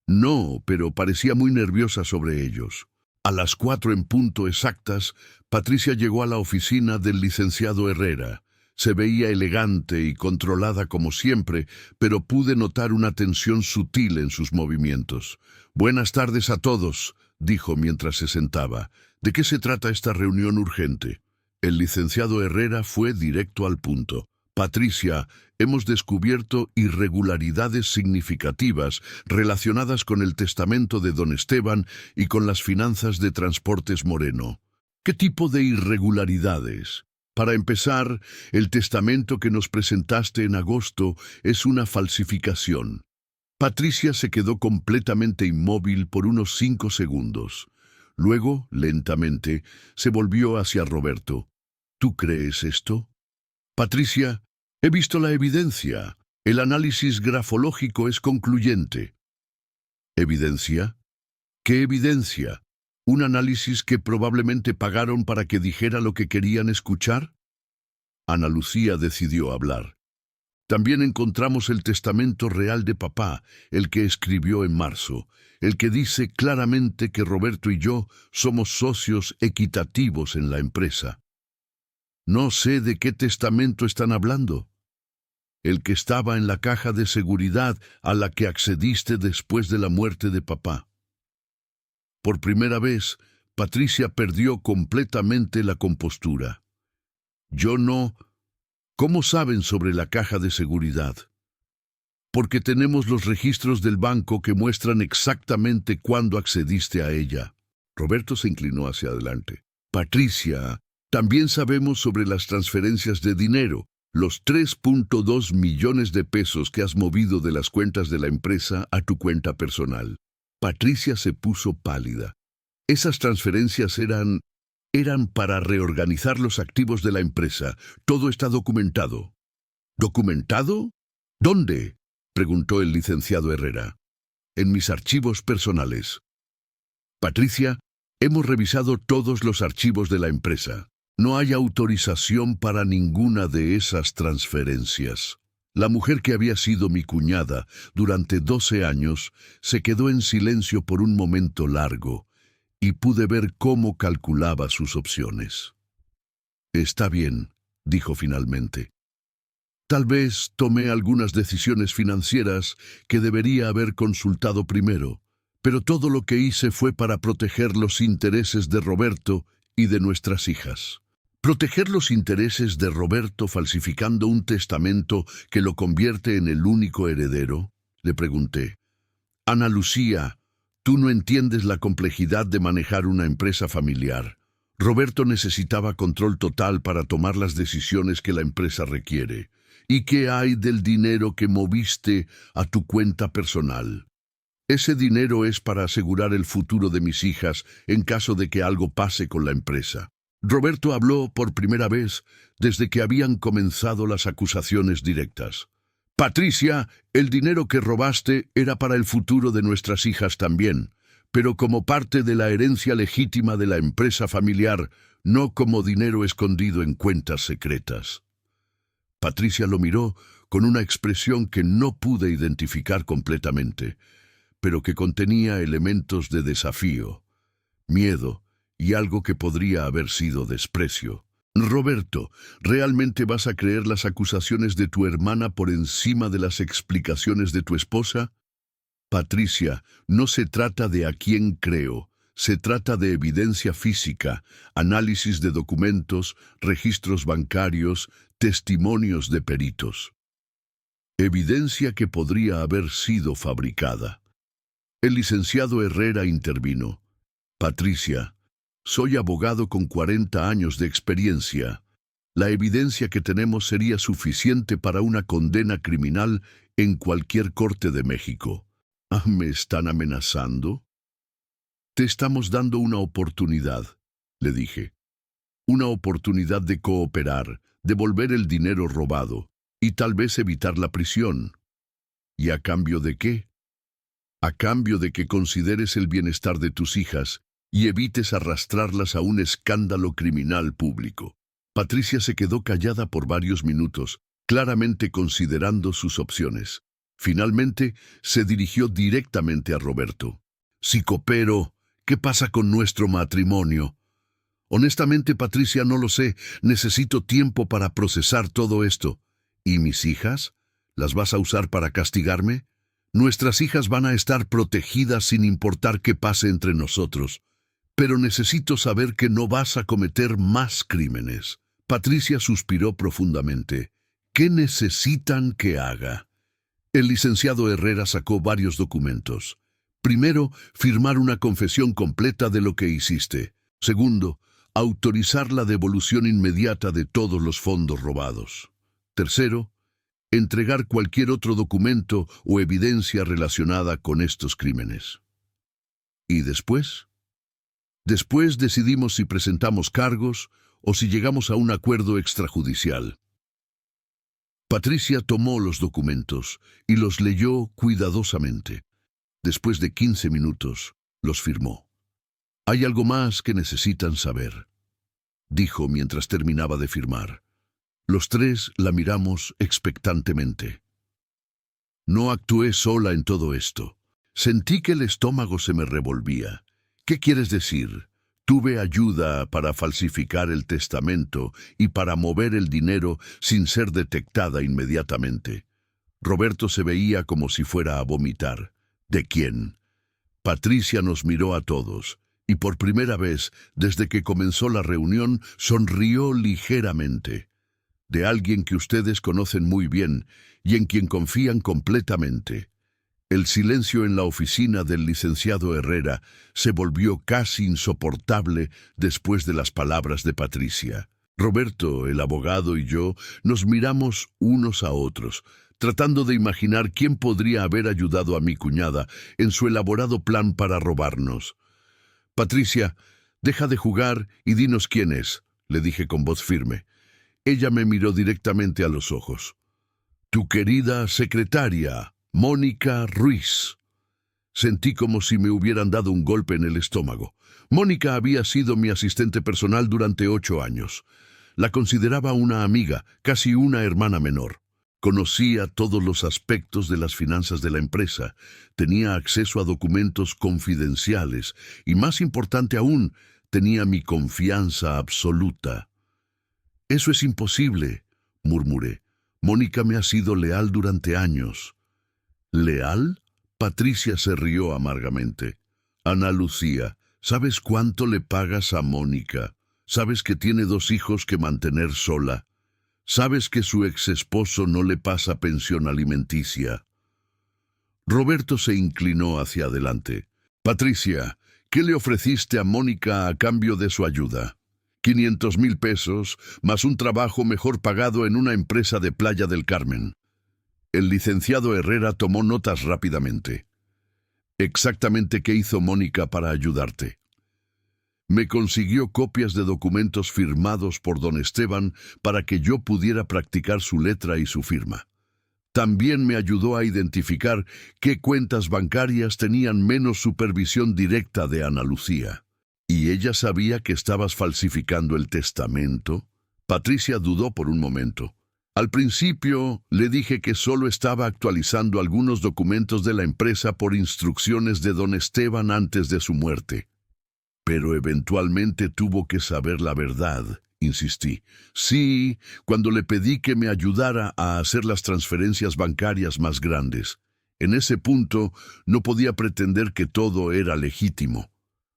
Speaker 1: No, pero parecía muy nerviosa sobre ellos. A las 4 en punto exactas, Patricia llegó a la oficina del licenciado Herrera. Se veía elegante y controlada como siempre, pero pude notar una tensión sutil en sus movimientos. «Buenas tardes a todos», dijo mientras se sentaba. «¿De qué se trata esta reunión urgente?» El licenciado Herrera fue directo al punto. «Patricia, hemos descubierto irregularidades significativas relacionadas con el testamento de don Esteban y con las finanzas de Transportes Moreno». «¿Qué tipo de irregularidades?» «Para empezar, el testamento que nos presentaste en agosto es una falsificación». Patricia se quedó completamente inmóvil por unos 5 segundos. Luego, lentamente, se volvió hacia Roberto. «¿Tú crees esto?» «Patricia, he visto la evidencia. El análisis grafológico es concluyente». ¿Evidencia? ¿Qué evidencia? ¿Un análisis que probablemente pagaron para que dijera lo que querían escuchar? Ana Lucía decidió hablar. «También encontramos el testamento real de papá, el que escribió en marzo, el que dice claramente que Roberto y yo somos socios equitativos en la empresa». «No sé de qué testamento están hablando». «El que estaba en la caja de seguridad a la que accediste después de la muerte de papá». Por primera vez, Patricia perdió completamente la compostura. «Yo no... ¿Cómo saben sobre la caja de seguridad?» «Porque tenemos los registros del banco que muestran exactamente cuándo accediste a ella». Roberto se inclinó hacia adelante. «Patricia, también sabemos sobre las transferencias de dinero, los 3.2 millones de pesos que has movido de las cuentas de la empresa a tu cuenta personal». Patricia se puso pálida. «Esas transferencias eran para reorganizar los activos de la empresa. Todo está documentado». «¿Documentado? ¿Dónde?», preguntó el licenciado Herrera. «En mis archivos personales». «Patricia, hemos revisado todos los archivos de la empresa. No hay autorización para ninguna de esas transferencias». La mujer que había sido mi cuñada durante 12 años se quedó en silencio por un momento largo y pude ver cómo calculaba sus opciones. «Está bien», dijo finalmente. «Tal vez tomé algunas decisiones financieras que debería haber consultado primero, pero todo lo que hice fue para proteger los intereses de Roberto y de nuestras hijas». «¿Proteger los intereses de Roberto falsificando un testamento que lo convierte en el único heredero?», le pregunté. «Ana Lucía, tú no entiendes la complejidad de manejar una empresa familiar. Roberto necesitaba control total para tomar las decisiones que la empresa requiere. ¿Y qué hay del dinero que moviste a tu cuenta personal? Ese dinero es para asegurar el futuro de mis hijas en caso de que algo pase con la empresa». Roberto habló por primera vez desde que habían comenzado las acusaciones directas. «Patricia, el dinero que robaste era para el futuro de nuestras hijas también, pero como parte de la herencia legítima de la empresa familiar, no como dinero escondido en cuentas secretas». Patricia lo miró con una expresión que no pude identificar completamente, pero que contenía elementos de desafío, miedo y algo que podría haber sido desprecio. «Roberto, ¿realmente vas a creer las acusaciones de tu hermana por encima de las explicaciones de tu esposa?» «Patricia, no se trata de a quién creo, se trata de evidencia física, análisis de documentos, registros bancarios, testimonios de peritos. Evidencia que podría haber sido fabricada». El licenciado Herrera intervino. «Patricia, soy abogado con 40 años de experiencia. La evidencia que tenemos sería suficiente para una condena criminal en cualquier corte de México». «¿Me están amenazando?» «Te estamos dando una oportunidad», le dije. «Una oportunidad de cooperar, devolver el dinero robado y tal vez evitar la prisión». «¿Y a cambio de qué?» «A cambio de que consideres el bienestar de tus hijas y evites arrastrarlas a un escándalo criminal público. Patricia se quedó callada por varios minutos, claramente considerando sus opciones. Finalmente, se dirigió directamente a Roberto. Si coopero, ¿qué pasa con nuestro matrimonio? Honestamente, Patricia, no lo sé. Necesito tiempo para procesar todo esto. ¿Y mis hijas? ¿Las vas a usar para castigarme? Nuestras hijas van a estar protegidas sin importar qué pase entre nosotros. Pero necesito saber que no vas a cometer más crímenes. Patricia suspiró profundamente. ¿Qué necesitan que haga? El licenciado Herrera sacó varios documentos. Primero, firmar una confesión completa de lo que hiciste. Segundo, autorizar la devolución inmediata de todos los fondos robados. Tercero, entregar cualquier otro documento o evidencia relacionada con estos crímenes. ¿Y después? Después decidimos si presentamos cargos o si llegamos a un acuerdo extrajudicial. Patricia tomó los documentos y los leyó cuidadosamente. Después de 15 minutos, los firmó. «Hay algo más que necesitan saber», dijo mientras terminaba de firmar. Los tres la miramos expectantemente. No actué sola en todo esto. Sentí que el estómago se me revolvía. ¿Qué quieres decir? Tuve ayuda para falsificar el testamento y para mover el dinero sin ser detectada inmediatamente. Roberto se veía como si fuera a vomitar. ¿De quién? Patricia nos miró a todos, y por primera vez, desde que comenzó la reunión, sonrió ligeramente. De alguien que ustedes conocen muy bien y en quien confían completamente. El silencio en la oficina del licenciado Herrera se volvió casi insoportable después de las palabras de Patricia. Roberto, el abogado, y yo nos miramos unos a otros, tratando de imaginar quién podría haber ayudado a mi cuñada en su elaborado plan para robarnos. «Patricia, deja de jugar y dinos quién es», le dije con voz firme. Ella me miró directamente a los ojos. «Tu querida secretaria, Mónica Ruiz». Sentí como si me hubieran dado un golpe en el estómago. Mónica había sido mi asistente personal durante 8 años. La consideraba una amiga, casi una hermana menor. Conocía todos los aspectos de las finanzas de la empresa, tenía acceso a documentos confidenciales y, más importante aún, tenía mi confianza absoluta. «Eso es imposible», murmuré. «Mónica me ha sido leal durante años». «¿Leal?», Patricia se rió amargamente. «Ana Lucía, ¿sabes cuánto le pagas a Mónica? ¿Sabes que tiene 2 hijos que mantener sola? ¿Sabes que su ex esposo no le pasa pensión alimenticia?» Roberto se inclinó hacia adelante. «Patricia, ¿qué le ofreciste a Mónica a cambio de su ayuda?» 500,000 pesos, más un trabajo mejor pagado en una empresa de Playa del Carmen. El licenciado Herrera tomó notas rápidamente. «¿Exactamente qué hizo Mónica para ayudarte?» «Me consiguió copias de documentos firmados por don Esteban para que yo pudiera practicar su letra y su firma. También me ayudó a identificar qué cuentas bancarias tenían menos supervisión directa de Ana Lucía». «¿Y ella sabía que estabas falsificando el testamento?» Patricia dudó por un momento. «Al principio le dije que solo estaba actualizando algunos documentos de la empresa por instrucciones de don Esteban antes de su muerte. Pero eventualmente tuvo que saber la verdad», insistí. «Sí, cuando le pedí que me ayudara a hacer las transferencias bancarias más grandes. En ese punto no podía pretender que todo era legítimo».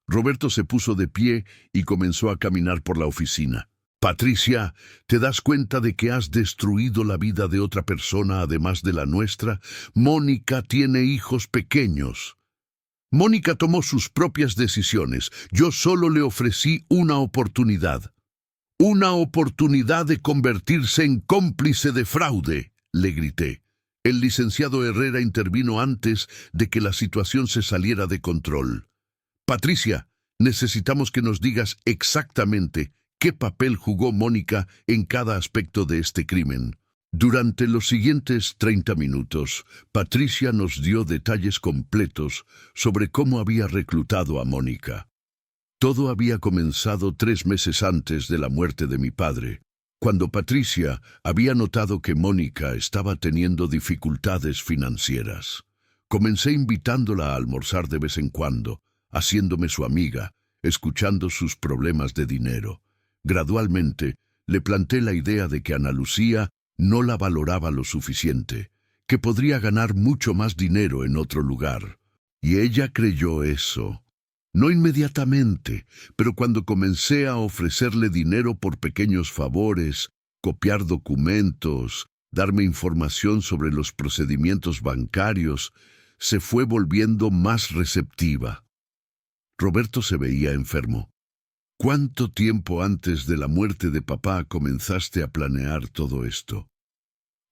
Speaker 1: Roberto se puso de pie y comenzó a caminar por la oficina. «Patricia, ¿te das cuenta de que has destruido la vida de otra persona además de la nuestra? Mónica tiene hijos pequeños. Mónica tomó sus propias decisiones. Yo solo le ofrecí una oportunidad. Una oportunidad de convertirse en cómplice de fraude», le grité. El licenciado Herrera intervino antes de que la situación se saliera de control. «Patricia, necesitamos que nos digas exactamente qué papel jugó Mónica en cada aspecto de este crimen». Durante los siguientes 30 minutos, Patricia nos dio detalles completos sobre cómo había reclutado a Mónica. Todo había comenzado 3 meses antes de la muerte de mi padre, cuando Patricia había notado que Mónica estaba teniendo dificultades financieras. Comencé invitándola a almorzar de vez en cuando, haciéndome su amiga, escuchando sus problemas de dinero. Gradualmente, le planté la idea de que Ana Lucía no la valoraba lo suficiente, que podría ganar mucho más dinero en otro lugar. Y ella creyó eso. No inmediatamente, pero cuando comencé a ofrecerle dinero por pequeños favores, copiar documentos, darme información sobre los procedimientos bancarios, se fue volviendo más receptiva. Roberto se veía enfermo. ¿Cuánto tiempo antes de la muerte de papá comenzaste a planear todo esto?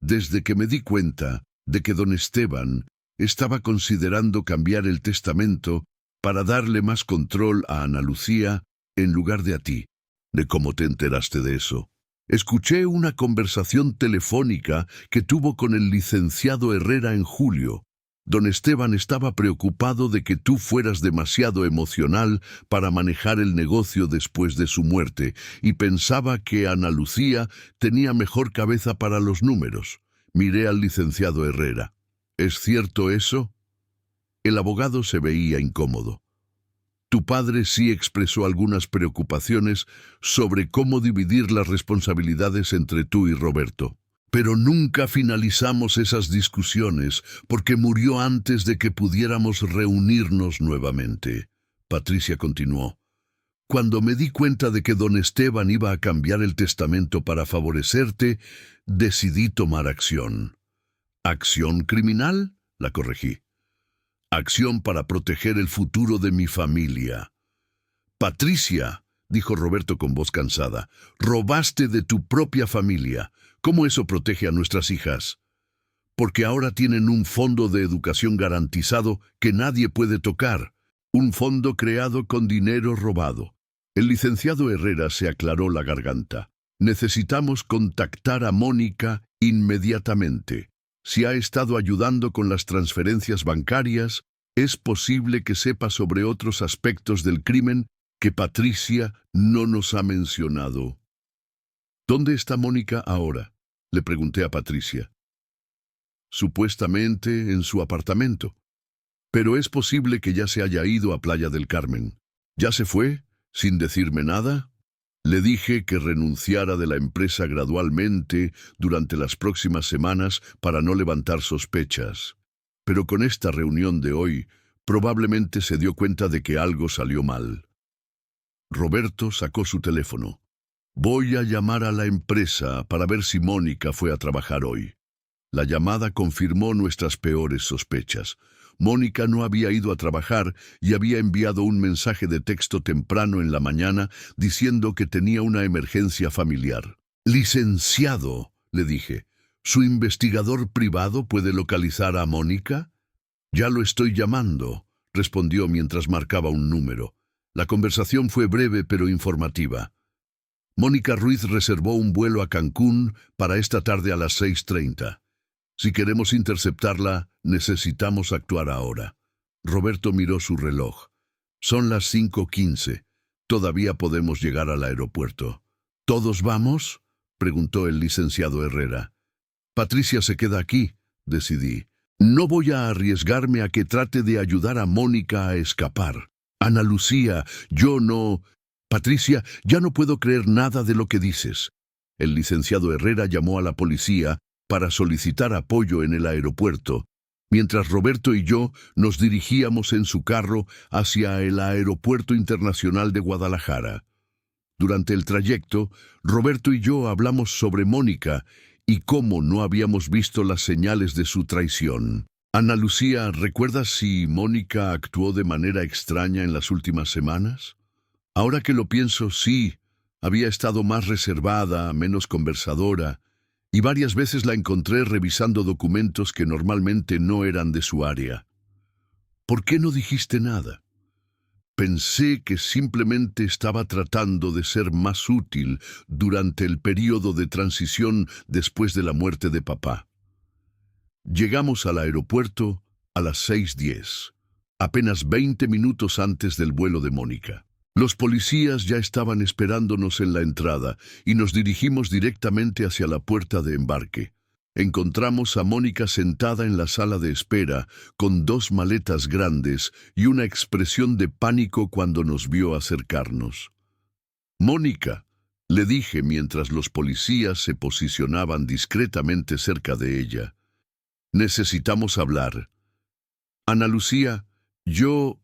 Speaker 1: Desde que me di cuenta de que don Esteban estaba considerando cambiar el testamento para darle más control a Ana Lucía en lugar de a ti. ¿De cómo te enteraste de eso? Escuché una conversación telefónica que tuvo con el licenciado Herrera en julio. Don Esteban estaba preocupado de que tú fueras demasiado emocional para manejar el negocio después de su muerte y pensaba que Ana Lucía tenía mejor cabeza para los números. Miré al licenciado Herrera. ¿Es cierto eso? El abogado se veía incómodo. Tu padre sí expresó algunas preocupaciones sobre cómo dividir las responsabilidades entre tú y Roberto. Pero nunca finalizamos esas discusiones porque murió antes de que pudiéramos reunirnos nuevamente. Patricia continuó. Cuando me di cuenta de que don Esteban iba a cambiar el testamento para favorecerte, decidí tomar acción. ¿Acción criminal? La corregí. Acción para proteger el futuro de mi familia. Patricia, dijo Roberto con voz cansada, robaste de tu propia familia. ¿Cómo eso protege a nuestras hijas? Porque ahora tienen un fondo de educación garantizado que nadie puede tocar. Un fondo creado con dinero robado. El licenciado Herrera se aclaró la garganta. Necesitamos contactar a Mónica inmediatamente. Si ha estado ayudando con las transferencias bancarias, es posible que sepa sobre otros aspectos del crimen que Patricia no nos ha mencionado. ¿Dónde está Mónica ahora? Le pregunté a Patricia. Supuestamente en su apartamento. Pero es posible que ya se haya ido a Playa del Carmen. ¿Ya se fue, sin decirme nada? Le dije que renunciara de la empresa gradualmente durante las próximas semanas para no levantar sospechas. Pero con esta reunión de hoy, probablemente se dio cuenta de que algo salió mal. Roberto sacó su teléfono. Voy a llamar a la empresa para ver si Mónica fue a trabajar hoy. La llamada confirmó nuestras peores sospechas. Mónica no había ido a trabajar y había enviado un mensaje de texto temprano en la mañana diciendo que tenía una emergencia familiar. Licenciado, le dije, ¿su investigador privado puede localizar a Mónica? Ya lo estoy llamando, respondió mientras marcaba un número. La conversación fue breve pero informativa. Mónica Ruiz reservó un vuelo a Cancún para esta tarde a las 6:30. Si queremos interceptarla, necesitamos actuar ahora. Roberto miró su reloj. Son las 5:15. Todavía podemos llegar al aeropuerto. ¿Todos vamos? Preguntó el licenciado Herrera. Patricia se queda aquí, decidí. No voy a arriesgarme a que trate de ayudar a Mónica a escapar. Ana Lucía, yo no... Patricia, ya no puedo creer nada de lo que dices. El licenciado Herrera llamó a la policía para solicitar apoyo en el aeropuerto, mientras Roberto y yo nos dirigíamos en su carro hacia el Aeropuerto Internacional de Guadalajara. Durante el trayecto, Roberto y yo hablamos sobre Mónica y cómo no habíamos visto las señales de su traición. Ana Lucía, ¿recuerdas si Mónica actuó de manera extraña en las últimas semanas? Ahora que lo pienso, sí, había estado más reservada, menos conversadora, y varias veces la encontré revisando documentos que normalmente no eran de su área. ¿Por qué no dijiste nada? Pensé que simplemente estaba tratando de ser más útil durante el período de transición después de la muerte de papá. Llegamos al aeropuerto a las 6:10, apenas 20 minutos antes del vuelo de Mónica. Los policías ya estaban esperándonos en la entrada y nos dirigimos directamente hacia la puerta de embarque. Encontramos a Mónica sentada en la sala de espera, con 2 maletas grandes y una expresión de pánico cuando nos vio acercarnos. «Mónica», le dije mientras los policías se posicionaban discretamente cerca de ella. «Necesitamos hablar. Ana Lucía, yo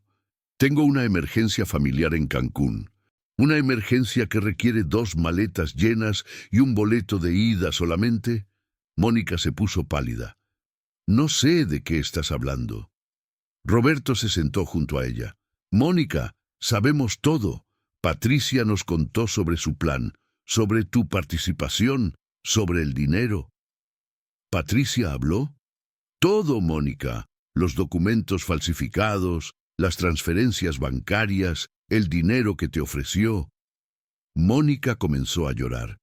Speaker 1: tengo una emergencia familiar en Cancún. Una emergencia que requiere 2 maletas llenas y un boleto de ida solamente». Mónica se puso pálida. «No sé de qué estás hablando». Roberto se sentó junto a ella. «Mónica, sabemos todo. Patricia nos contó sobre su plan, sobre tu participación, sobre el dinero». «¿Patricia habló?» «Todo, Mónica. Los documentos falsificados, las transferencias bancarias, el dinero que te ofreció». Mónica comenzó a llorar.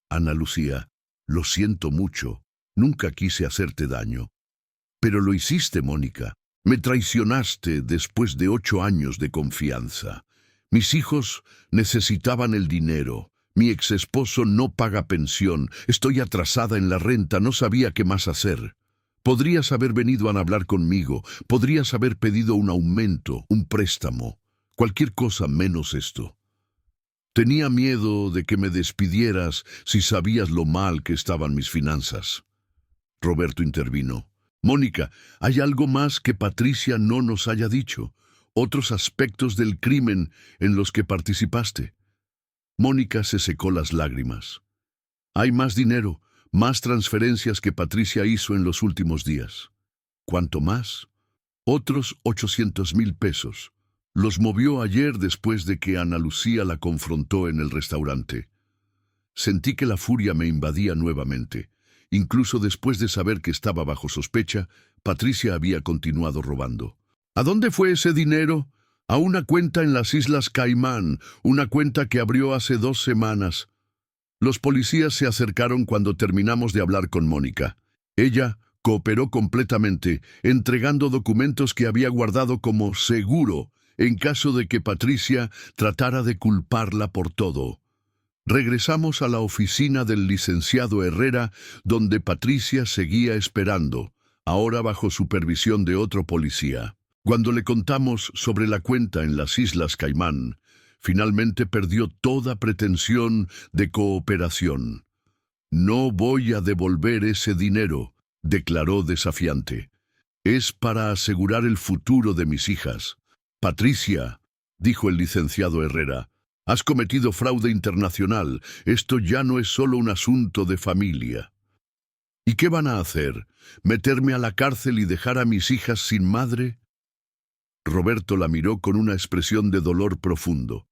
Speaker 1: «Ana Lucía, lo siento mucho. Nunca quise hacerte daño. Pero lo hiciste, Mónica. Me traicionaste después de 8 años de confianza. Mis hijos necesitaban el dinero. Mi exesposo no paga pensión. Estoy atrasada en la renta. No sabía qué más hacer. Podrías haber venido a hablar conmigo. Podrías haber pedido un aumento, un préstamo. Cualquier cosa menos esto. Tenía miedo de que me despidieras si sabías lo mal que estaban mis finanzas». Roberto intervino. «Mónica, ¿hay algo más que Patricia no nos haya dicho? ¿Otros aspectos del crimen en los que participaste?» Mónica se secó las lágrimas. «Hay más dinero, más transferencias que Patricia hizo en los últimos días». «¿Cuánto más?» «Otros 800,000 pesos. Los movió ayer después de que Ana Lucía la confrontó en el restaurante». Sentí que la furia me invadía nuevamente. Incluso después de saber que estaba bajo sospecha, Patricia había continuado robando. «¿A dónde fue ese dinero?» «A una cuenta en las Islas Caimán, una cuenta que abrió hace 2 semanas». Los policías se acercaron cuando terminamos de hablar con Mónica. Ella cooperó completamente, entregando documentos que había guardado como seguro en caso de que Patricia tratara de culparla por todo. Regresamos a la oficina del licenciado Herrera, donde Patricia seguía esperando, ahora bajo supervisión de otro policía. Cuando le contamos sobre la cuenta en las Islas Caimán, finalmente perdió toda pretensión de cooperación. «No voy a devolver ese dinero», declaró desafiante. «Es para asegurar el futuro de mis hijas». «Patricia», dijo el licenciado Herrera, «has cometido fraude internacional. Esto ya no es solo un asunto de familia». «¿Y qué van a hacer? ¿Meterme a la cárcel y dejar a mis hijas sin madre?» Roberto la miró con una expresión de dolor profundo.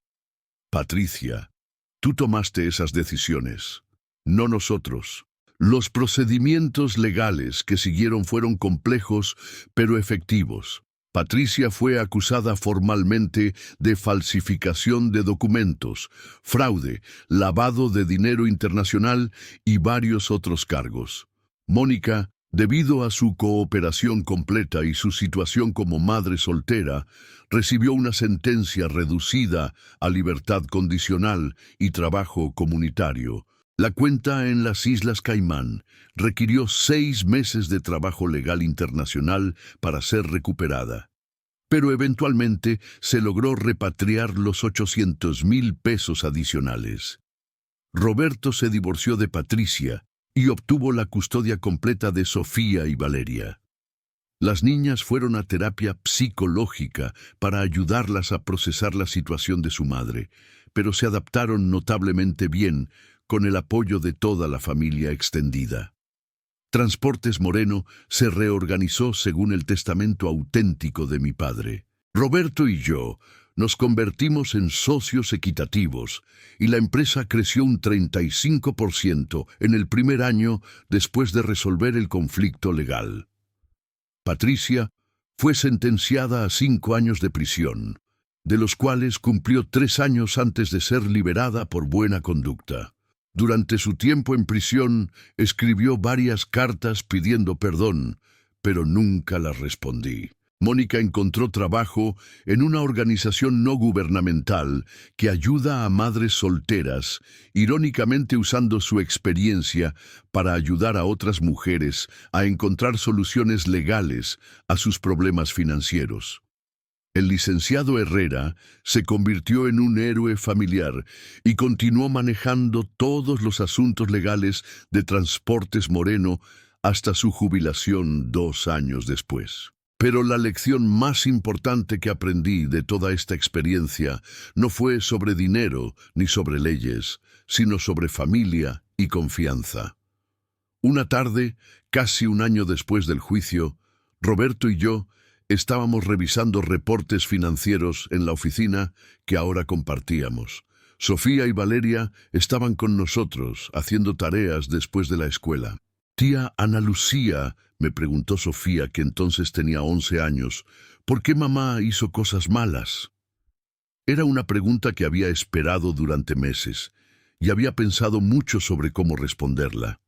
Speaker 1: «Patricia, tú tomaste esas decisiones, no nosotros. Los procedimientos legales que siguieron fueron complejos, pero efectivos. Patricia fue acusada formalmente de falsificación de documentos, fraude, lavado de dinero internacional y varios otros cargos. Mónica, debido a su cooperación completa y su situación como madre soltera, recibió una sentencia reducida a libertad condicional y trabajo comunitario. La cuenta en las Islas Caimán requirió 6 meses de trabajo legal internacional para ser recuperada. Pero eventualmente se logró repatriar los 800,000 pesos adicionales. Roberto se divorció de Patricia y obtuvo la custodia completa de Sofía y Valeria. Las niñas fueron a terapia psicológica para ayudarlas a procesar la situación de su madre, pero se adaptaron notablemente bien con el apoyo de toda la familia extendida. Transportes Moreno se reorganizó según el testamento auténtico de mi padre. Roberto y yo nos convertimos en socios equitativos y la empresa creció un 35% en el primer año después de resolver el conflicto legal. Patricia fue sentenciada a 5 años de prisión, de los cuales cumplió 3 años antes de ser liberada por buena conducta. Durante su tiempo en prisión, escribió varias cartas pidiendo perdón, pero nunca las respondí. Mónica encontró trabajo en una organización no gubernamental que ayuda a madres solteras, irónicamente usando su experiencia para ayudar a otras mujeres a encontrar soluciones legales a sus problemas financieros. El licenciado Herrera se convirtió en un héroe familiar y continuó manejando todos los asuntos legales de Transportes Moreno hasta su jubilación 2 años después. Pero la lección más importante que aprendí de toda esta experiencia no fue sobre dinero ni sobre leyes, sino sobre familia y confianza. Una tarde, casi un año después del juicio, Roberto y yo estábamos revisando reportes financieros en la oficina que ahora compartíamos. Sofía y Valeria estaban con nosotros haciendo tareas después de la escuela. Tía Ana Lucía, me preguntó Sofía, que entonces tenía 11 años, ¿por qué mamá hizo cosas malas? Era una pregunta que había esperado durante meses y había pensado mucho sobre cómo responderla.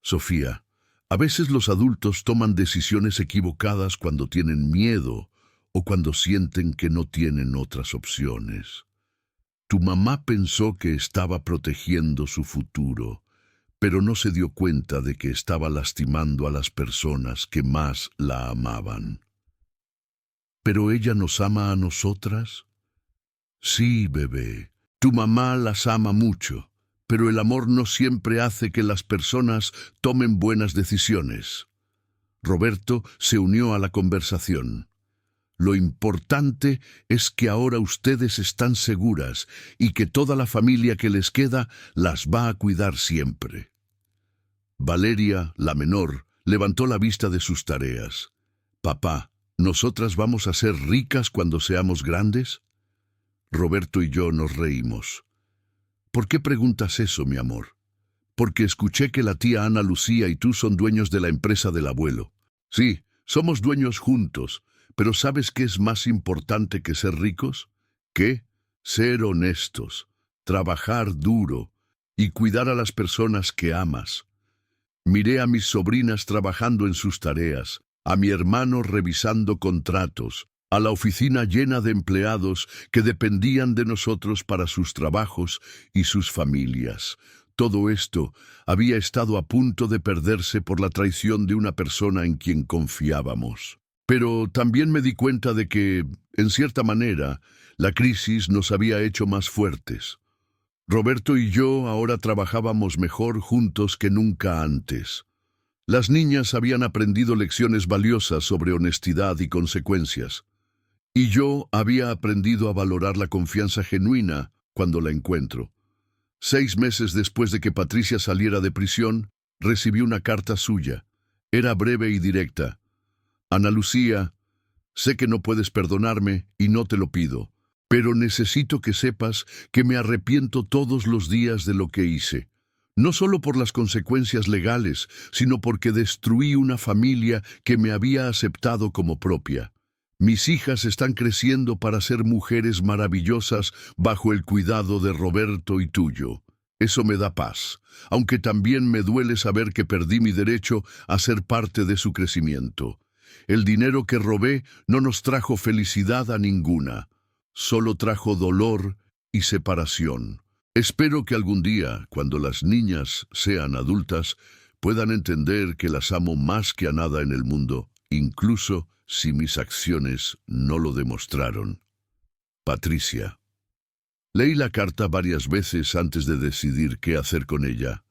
Speaker 1: Sofía, a veces los adultos toman decisiones equivocadas cuando tienen miedo o cuando sienten que no tienen otras opciones. Tu mamá pensó que estaba protegiendo su futuro, pero no se dio cuenta de que estaba lastimando a las personas que más la amaban. ¿Pero ella nos ama a nosotras? Sí, bebé, tu mamá las ama mucho, pero el amor no siempre hace que las personas tomen buenas decisiones. Roberto se unió a la conversación. Lo importante es que ahora ustedes están seguras y que toda la familia que les queda las va a cuidar siempre. Valeria, la menor, levantó la vista de sus tareas. Papá, ¿nosotras vamos a ser ricas cuando seamos grandes? Roberto y yo nos reímos. ¿Por qué preguntas eso, mi amor? Porque escuché que la tía Ana Lucía y tú son dueños de la empresa del abuelo. Sí, somos dueños juntos, pero ¿sabes qué es más importante que ser ricos? ¿Qué? Ser honestos, trabajar duro y cuidar a las personas que amas. Miré a mis sobrinas trabajando en sus tareas, a mi hermano revisando contratos, a la oficina llena de empleados que dependían de nosotros para sus trabajos y sus familias. Todo esto había estado a punto de perderse por la traición de una persona en quien confiábamos. Pero también me di cuenta de que, en cierta manera, la crisis nos había hecho más fuertes. Roberto y yo ahora trabajábamos mejor juntos que nunca antes. Las niñas habían aprendido lecciones valiosas sobre honestidad y consecuencias. Y yo había aprendido a valorar la confianza genuina cuando la encuentro. 6 meses después de que Patricia saliera de prisión, recibí una carta suya. Era breve y directa. Ana Lucía, sé que no puedes perdonarme y no te lo pido, pero necesito que sepas que me arrepiento todos los días de lo que hice. No solo por las consecuencias legales, sino porque destruí una familia que me había aceptado como propia. Mis hijas están creciendo para ser mujeres maravillosas bajo el cuidado de Roberto y tuyo. Eso me da paz, aunque también me duele saber que perdí mi derecho a ser parte de su crecimiento. El dinero que robé no nos trajo felicidad a ninguna, solo trajo dolor y separación. Espero que algún día, cuando las niñas sean adultas, puedan entender que las amo más que a nada en el mundo, incluso si mis acciones no lo demostraron. Patricia. Leí la carta varias veces antes de decidir qué hacer con ella.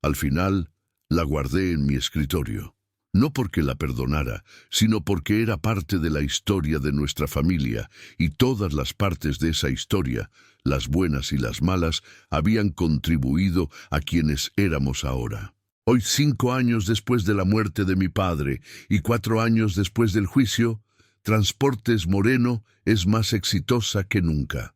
Speaker 1: Al final, la guardé en mi escritorio. No porque la perdonara, sino porque era parte de la historia de nuestra familia, y todas las partes de esa historia, las buenas y las malas, habían contribuido a quienes éramos ahora. Hoy, 5 años después de la muerte de mi padre y 4 años después del juicio, Transportes Moreno es más exitosa que nunca.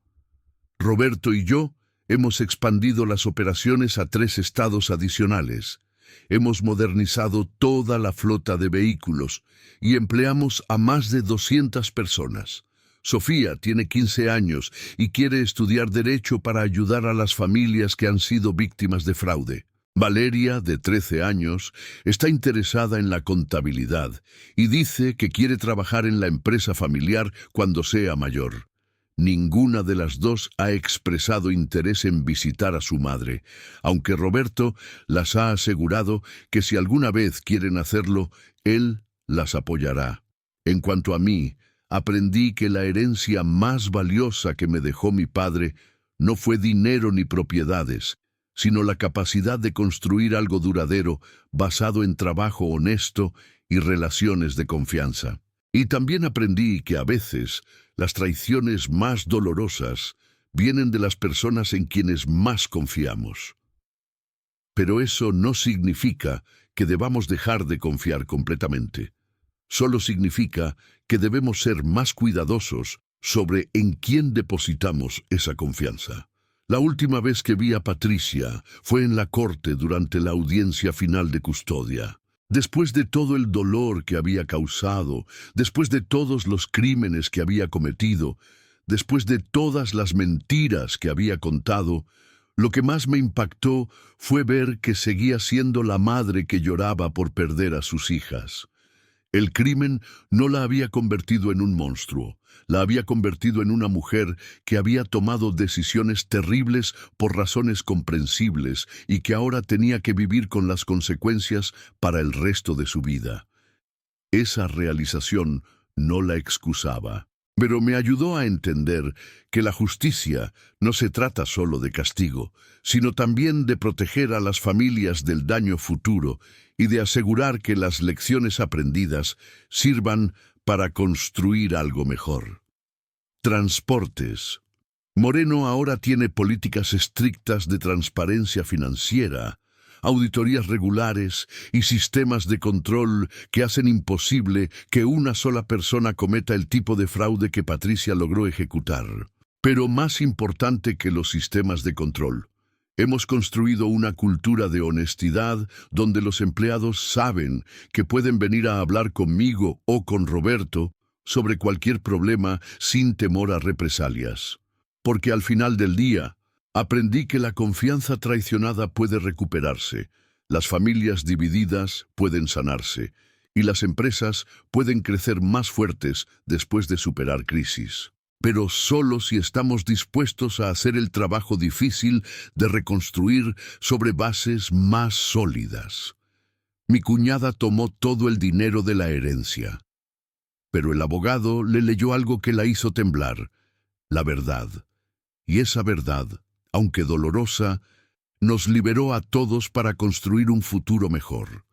Speaker 1: Roberto y yo hemos expandido las operaciones a 3 estados adicionales. Hemos modernizado toda la flota de vehículos y empleamos a más de 200 personas. Sofía tiene 15 años y quiere estudiar Derecho para ayudar a las familias que han sido víctimas de fraude. Valeria, de 13 años, está interesada en la contabilidad y dice que quiere trabajar en la empresa familiar cuando sea mayor. Ninguna de las dos ha expresado interés en visitar a su madre, aunque Roberto las ha asegurado que si alguna vez quieren hacerlo, él las apoyará. En cuanto a mí, aprendí que la herencia más valiosa que me dejó mi padre no fue dinero ni propiedades, sino la capacidad de construir algo duradero basado en trabajo honesto y relaciones de confianza. Y también aprendí que a veces las traiciones más dolorosas vienen de las personas en quienes más confiamos. Pero eso no significa que debamos dejar de confiar completamente. Solo significa que debemos ser más cuidadosos sobre en quién depositamos esa confianza. La última vez que vi a Patricia fue en la corte durante la audiencia final de custodia. Después de todo el dolor que había causado, después de todos los crímenes que había cometido, después de todas las mentiras que había contado, lo que más me impactó fue ver que seguía siendo la madre que lloraba por perder a sus hijas. El crimen no la había convertido en un monstruo, la había convertido en una mujer que había tomado decisiones terribles por razones comprensibles y que ahora tenía que vivir con las consecuencias para el resto de su vida. Esa realización no la excusaba, pero me ayudó a entender que la justicia no se trata solo de castigo, sino también de proteger a las familias del daño futuro y de asegurar que las lecciones aprendidas sirvan para construir algo mejor. Transportes. Moreno ahora tiene políticas estrictas de transparencia financiera, auditorías regulares y sistemas de control que hacen imposible que una sola persona cometa el tipo de fraude que Patricia logró ejecutar. Pero más importante que los sistemas de control, hemos construido una cultura de honestidad donde los empleados saben que pueden venir a hablar conmigo o con Roberto sobre cualquier problema sin temor a represalias. Porque al final del día, aprendí que la confianza traicionada puede recuperarse, las familias divididas pueden sanarse, y las empresas pueden crecer más fuertes después de superar crisis. Pero solo si estamos dispuestos a hacer el trabajo difícil de reconstruir sobre bases más sólidas. Mi cuñada tomó todo el dinero de la herencia, pero el abogado le leyó algo que la hizo temblar, la verdad. Y esa verdad, aunque dolorosa, nos liberó a todos para construir un futuro mejor.